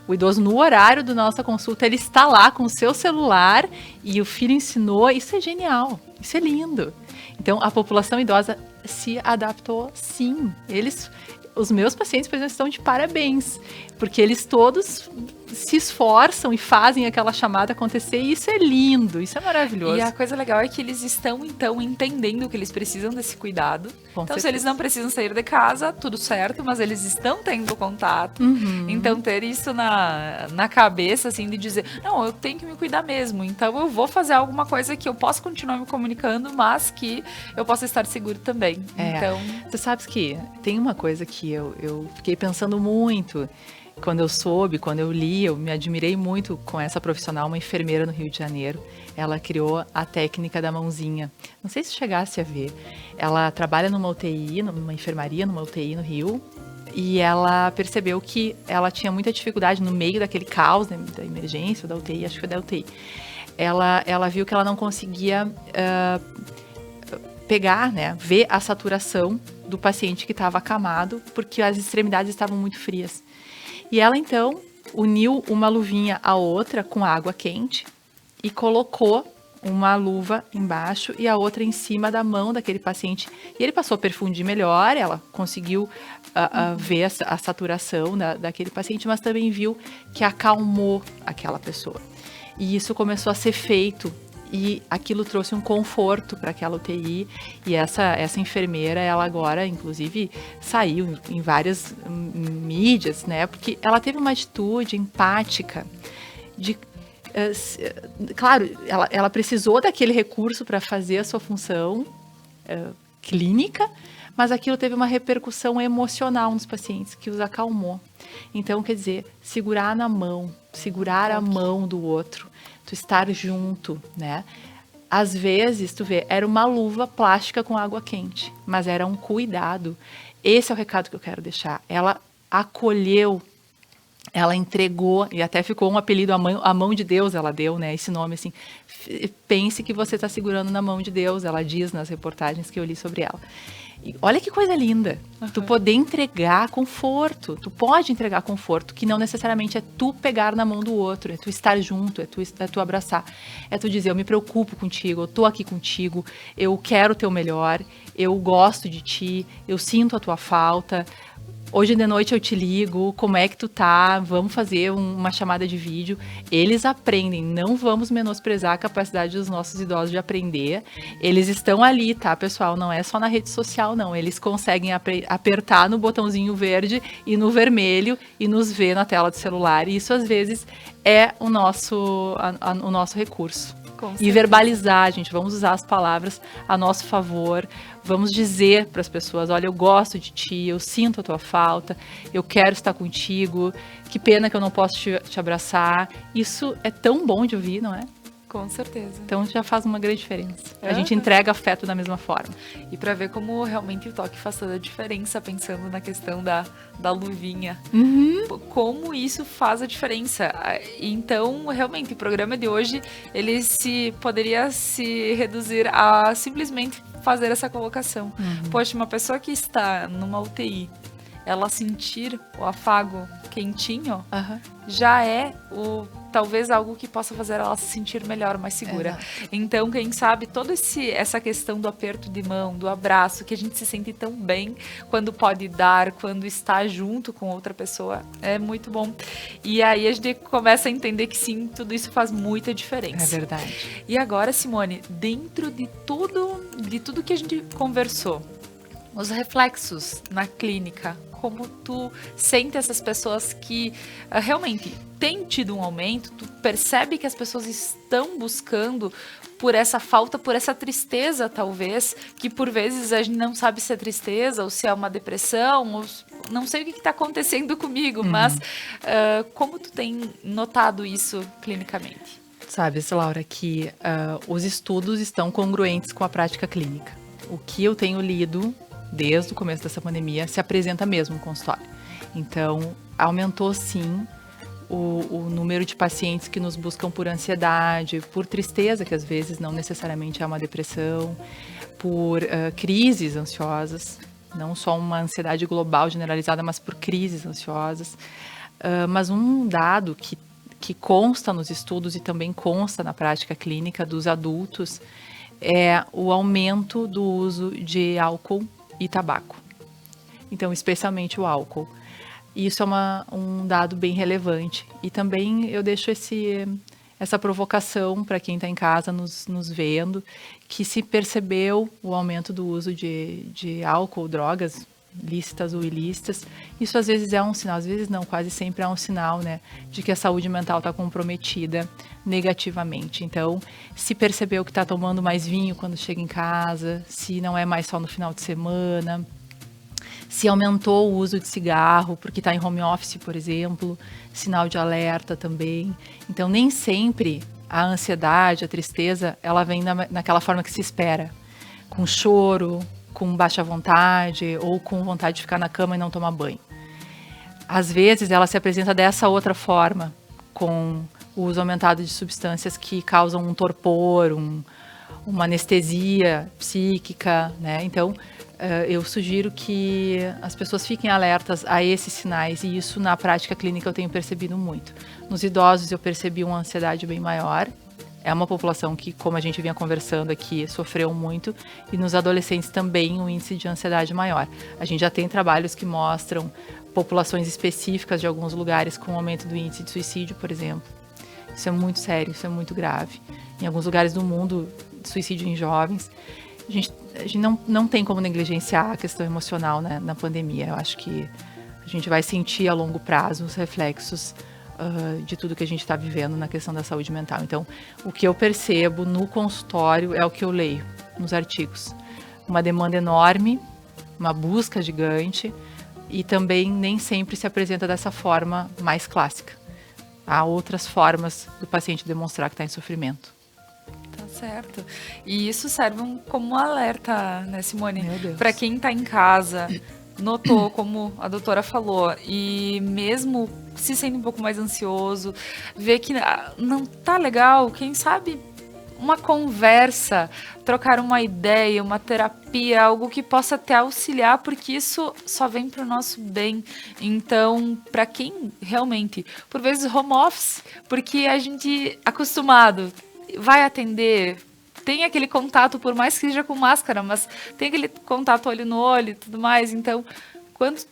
O idoso, no horário da nossa consulta, ele está lá com o seu celular e o filho ensinou. Isso é genial, isso é lindo. Então, a população idosa se adaptou, sim. Os meus pacientes, por exemplo, estão de parabéns, porque eles todos se esforçam e fazem aquela chamada acontecer, e isso é lindo, isso é maravilhoso. E a coisa legal é que eles estão, então, entendendo que eles precisam desse cuidado. Com então, certeza. Se eles não precisam sair de casa, tudo certo, mas eles estão tendo contato. Então, ter isso na cabeça, assim, de dizer, não, eu tenho que me cuidar mesmo, então eu vou fazer alguma coisa que eu possa continuar me comunicando, mas que eu possa estar seguro também. Então, você sabe que tem uma coisa que eu fiquei pensando muito. Quando eu li, eu me admirei muito com essa profissional, uma enfermeira no Rio de Janeiro. Ela criou a técnica da mãozinha. Não sei se chegasse a ver. Ela trabalha numa UTI, numa enfermaria, numa UTI no Rio. E ela percebeu que ela tinha muita dificuldade no meio daquele caos, né, da emergência, da UTI, acho que foi da UTI. Ela viu que ela não conseguia pegar, né, ver a saturação do paciente que estava acamado, porque as extremidades estavam muito frias. E ela, então, uniu uma luvinha à outra com água quente e colocou uma luva embaixo e a outra em cima da mão daquele paciente. E ele passou a perfundir melhor, ela conseguiu ver a saturação daquele paciente, mas também viu que acalmou aquela pessoa. E isso começou a ser feito. E aquilo trouxe um conforto para aquela UTI. E essa enfermeira, ela agora, inclusive, saiu em várias mídias, né? Porque ela teve uma atitude empática claro, ela precisou daquele recurso para fazer a sua função clínica, mas aquilo teve uma repercussão emocional nos pacientes, que os acalmou. Então, quer dizer, segurar a mão do outro, tu estar junto, né? Às vezes, tu vê, era uma luva plástica com água quente, mas era um cuidado. Esse é o recado que eu quero deixar. Ela acolheu, ela entregou, e até ficou um apelido, a mão de Deus, ela deu, né? Esse nome, assim. Pense que você está segurando na mão de Deus, ela diz nas reportagens que eu li sobre ela. E olha que coisa linda, tu poder entregar conforto, tu pode entregar conforto, que não necessariamente é tu pegar na mão do outro, é tu estar junto, é tu abraçar, é tu dizer, eu me preocupo contigo, eu tô aqui contigo, eu quero o teu melhor, eu gosto de ti, eu sinto a tua falta, hoje de noite eu te ligo, como é que tu tá, vamos fazer uma chamada de vídeo. Eles aprendem, não vamos menosprezar a capacidade dos nossos idosos de aprender. Eles estão ali, tá, pessoal? Não é só na rede social, não. Eles conseguem apertar no botãozinho verde e no vermelho e nos ver na tela do celular. E isso, às vezes, é o nosso recurso. E verbalizar, gente, vamos usar as palavras a nosso favor, vamos dizer para as pessoas, olha, eu gosto de ti, eu sinto a tua falta, eu quero estar contigo, que pena que eu não posso te abraçar. Isso é tão bom de ouvir, não é? Com certeza. Então já faz uma grande diferença. A gente entrega afeto da mesma forma. E para ver como realmente o toque faz toda a diferença, pensando na questão da luvinha. Como isso faz a diferença. Então, realmente, o programa de hoje, ele poderia se reduzir a simplesmente fazer essa colocação. Poxa, uma pessoa que está numa UTI, ela sentir o afago quentinho, já é talvez algo que possa fazer ela se sentir melhor, mais segura. Então, quem sabe, toda essa questão do aperto de mão, do abraço, que a gente se sente tão bem quando pode dar, quando está junto com outra pessoa, é muito bom. E aí a gente começa a entender que sim, tudo isso faz muita diferença. É verdade. E agora, Simone, dentro de tudo que a gente conversou, os reflexos na clínica, como tu sente essas pessoas que realmente têm tido um aumento, tu percebe que as pessoas estão buscando por essa falta, por essa tristeza talvez, que por vezes a gente não sabe se é tristeza ou se é uma depressão, ou não sei o que está acontecendo comigo, mas como tu tem notado isso clinicamente? Sabes, Laura, que os estudos estão congruentes com a prática clínica. O que eu tenho lido desde o começo dessa pandemia se apresenta mesmo no consultório. Então, aumentou sim o número de pacientes que nos buscam por ansiedade, por tristeza, que às vezes não necessariamente é uma depressão, por crises ansiosas, não só uma ansiedade global generalizada, mas por crises ansiosas. Mas um dado que consta nos estudos e também consta na prática clínica dos adultos é o aumento do uso de álcool e tabaco. Então, especialmente o álcool. Isso é um dado bem relevante. E também eu deixo essa provocação para quem está em casa nos vendo, que se percebeu o aumento do uso de álcool, drogas, lícitas ou ilícitas, isso às vezes é um sinal, às vezes não, quase sempre é um sinal, né, de que a saúde mental está comprometida negativamente. Então, se percebeu que está tomando mais vinho quando chega em casa, se não é mais só no final de semana, se aumentou o uso de cigarro porque está em home office, por exemplo, sinal de alerta também. Então, nem sempre a ansiedade, a tristeza, ela vem naquela forma que se espera, com choro, com baixa vontade ou com vontade de ficar na cama e não tomar banho. Às vezes ela se apresenta dessa outra forma, com o uso aumentado de substâncias que causam um torpor, uma anestesia psíquica, né? Então, eu sugiro que as pessoas fiquem alertas a esses sinais, e isso na prática clínica eu tenho percebido muito. Nos idosos eu percebi uma ansiedade bem maior. É uma população que, como a gente vinha conversando aqui, sofreu muito, e nos adolescentes também um índice de ansiedade maior. A gente já tem trabalhos que mostram populações específicas de alguns lugares com aumento do índice de suicídio, por exemplo. Isso é muito sério, isso é muito grave. Em alguns lugares do mundo, suicídio em jovens. A gente não tem como negligenciar a questão emocional, né, na pandemia. Eu acho que a gente vai sentir a longo prazo os reflexos de tudo que a gente está vivendo na questão da saúde mental. Então, o que eu percebo no consultório é o que eu leio nos artigos. Uma demanda enorme, uma busca gigante, e também nem sempre se apresenta dessa forma mais clássica. Há outras formas do paciente demonstrar que está em sofrimento. Tá certo. E isso serve como um alerta, né, Simone? Meu Deus. Para quem está em casa, notou, como a doutora falou, e mesmo se sente um pouco mais ansioso, vê que não tá legal, quem sabe uma conversa, trocar uma ideia, uma terapia, algo que possa até auxiliar, porque isso só vem para o nosso bem. Então, para quem realmente, por vezes home office, porque a gente acostumado, vai atender, tem aquele contato, por mais que seja com máscara, mas tem aquele contato olho no olho e tudo mais. Então, quando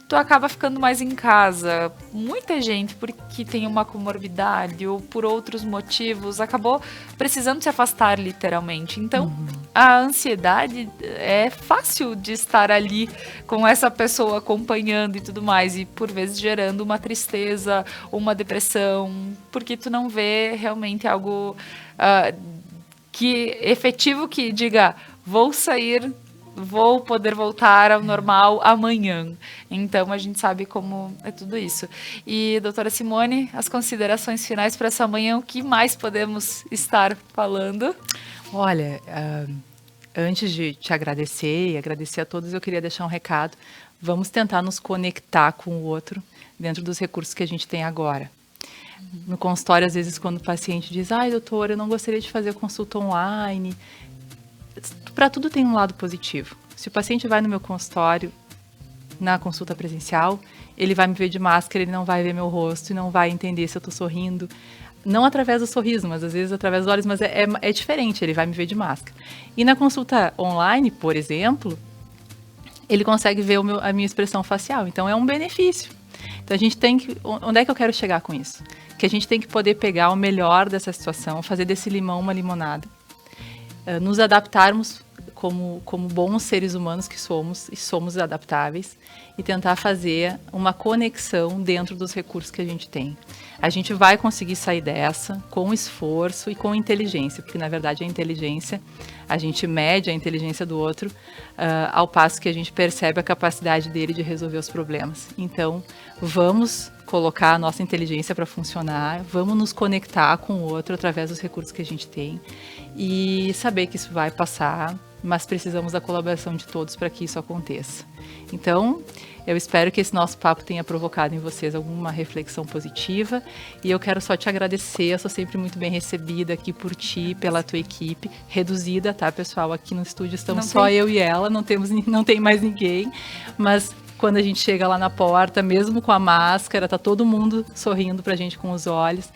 tu acaba ficando mais em casa, muita gente, porque tem uma comorbidade ou por outros motivos, acabou precisando se afastar literalmente. Então, a ansiedade é fácil de estar ali com essa pessoa acompanhando e tudo mais, e por vezes gerando uma tristeza ou uma depressão, porque tu não vê realmente algo efetivo que diga, vou sair vou poder voltar ao normal amanhã. Então, a gente sabe como é tudo isso. E, doutora Simone, as considerações finais para essa manhã, o que mais podemos estar falando? Olha, antes de te agradecer e agradecer a todos, eu queria deixar um recado. Vamos tentar nos conectar com o outro dentro dos recursos que a gente tem agora. No consultório, às vezes, quando o paciente diz, doutora, eu não gostaria de fazer consulta online. Para tudo tem um lado positivo. Se o paciente vai no meu consultório, na consulta presencial, ele vai me ver de máscara, ele não vai ver meu rosto e não vai entender se eu estou sorrindo. Não através do sorriso, mas às vezes através dos olhos, mas é diferente, ele vai me ver de máscara. E na consulta online, por exemplo, ele consegue ver a minha expressão facial. Então, é um benefício. Então, a gente tem que... Onde é que eu quero chegar com isso? Que a gente tem que poder pegar o melhor dessa situação, fazer desse limão uma limonada. Nos adaptarmos como bons seres humanos que somos, e somos adaptáveis, e tentar fazer uma conexão dentro dos recursos que a gente tem. A gente vai conseguir sair dessa com esforço e com inteligência, porque na verdade a inteligência, a gente mede a inteligência do outro ao passo que a gente percebe a capacidade dele de resolver os problemas. Então, vamos colocar a nossa inteligência para funcionar, vamos nos conectar com o outro através dos recursos que a gente tem e saber que isso vai passar, mas precisamos da colaboração de todos para que isso aconteça. Então, eu espero que esse nosso papo tenha provocado em vocês alguma reflexão positiva e eu quero só te agradecer, eu sou sempre muito bem recebida aqui por ti, pela tua equipe, reduzida, tá, pessoal? Aqui no estúdio estamos só eu e ela, não tem mais ninguém, mas quando a gente chega lá na porta, mesmo com a máscara, tá todo mundo sorrindo pra gente com os olhos.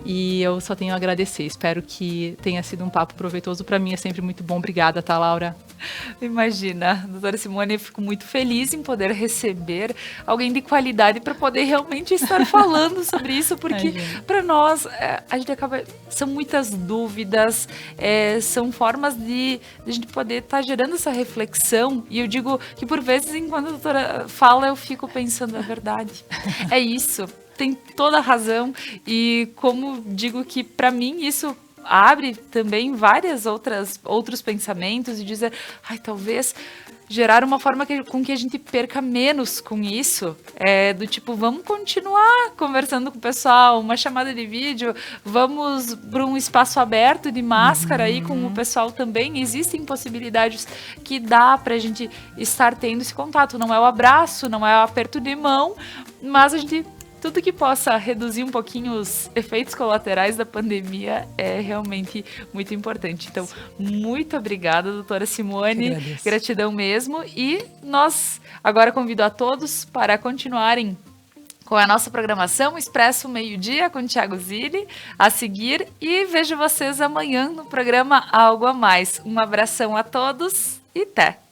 E eu só tenho a agradecer. Espero que tenha sido um papo proveitoso. Para mim é sempre muito bom. Obrigada, tá, Laura? Imagina, doutora Simone, eu fico muito feliz em poder receber alguém de qualidade para poder realmente estar falando sobre isso, porque para nós a gente acaba... São muitas dúvidas, são formas de a gente poder estar gerando essa reflexão. E eu digo que por vezes, enquanto a doutora fala, eu fico pensando, é verdade. É isso. Tem toda a razão e como digo que para mim isso abre também outros pensamentos e dizer, talvez gerar uma forma com que a gente perca menos com isso, do tipo, vamos continuar conversando com o pessoal, uma chamada de vídeo, vamos para um espaço aberto de máscara aí com o pessoal também, existem possibilidades que dá pra gente estar tendo esse contato, não é o abraço, não é o aperto de mão, mas a gente... Tudo que possa reduzir um pouquinho os efeitos colaterais da pandemia é realmente muito importante. Então, muito obrigada, doutora Simone. Gratidão mesmo. E nós agora convido a todos para continuarem com a nossa programação Expresso Meio-Dia com Thiago Zilli a seguir. E vejo vocês amanhã no programa Algo a Mais. Um abração a todos e até!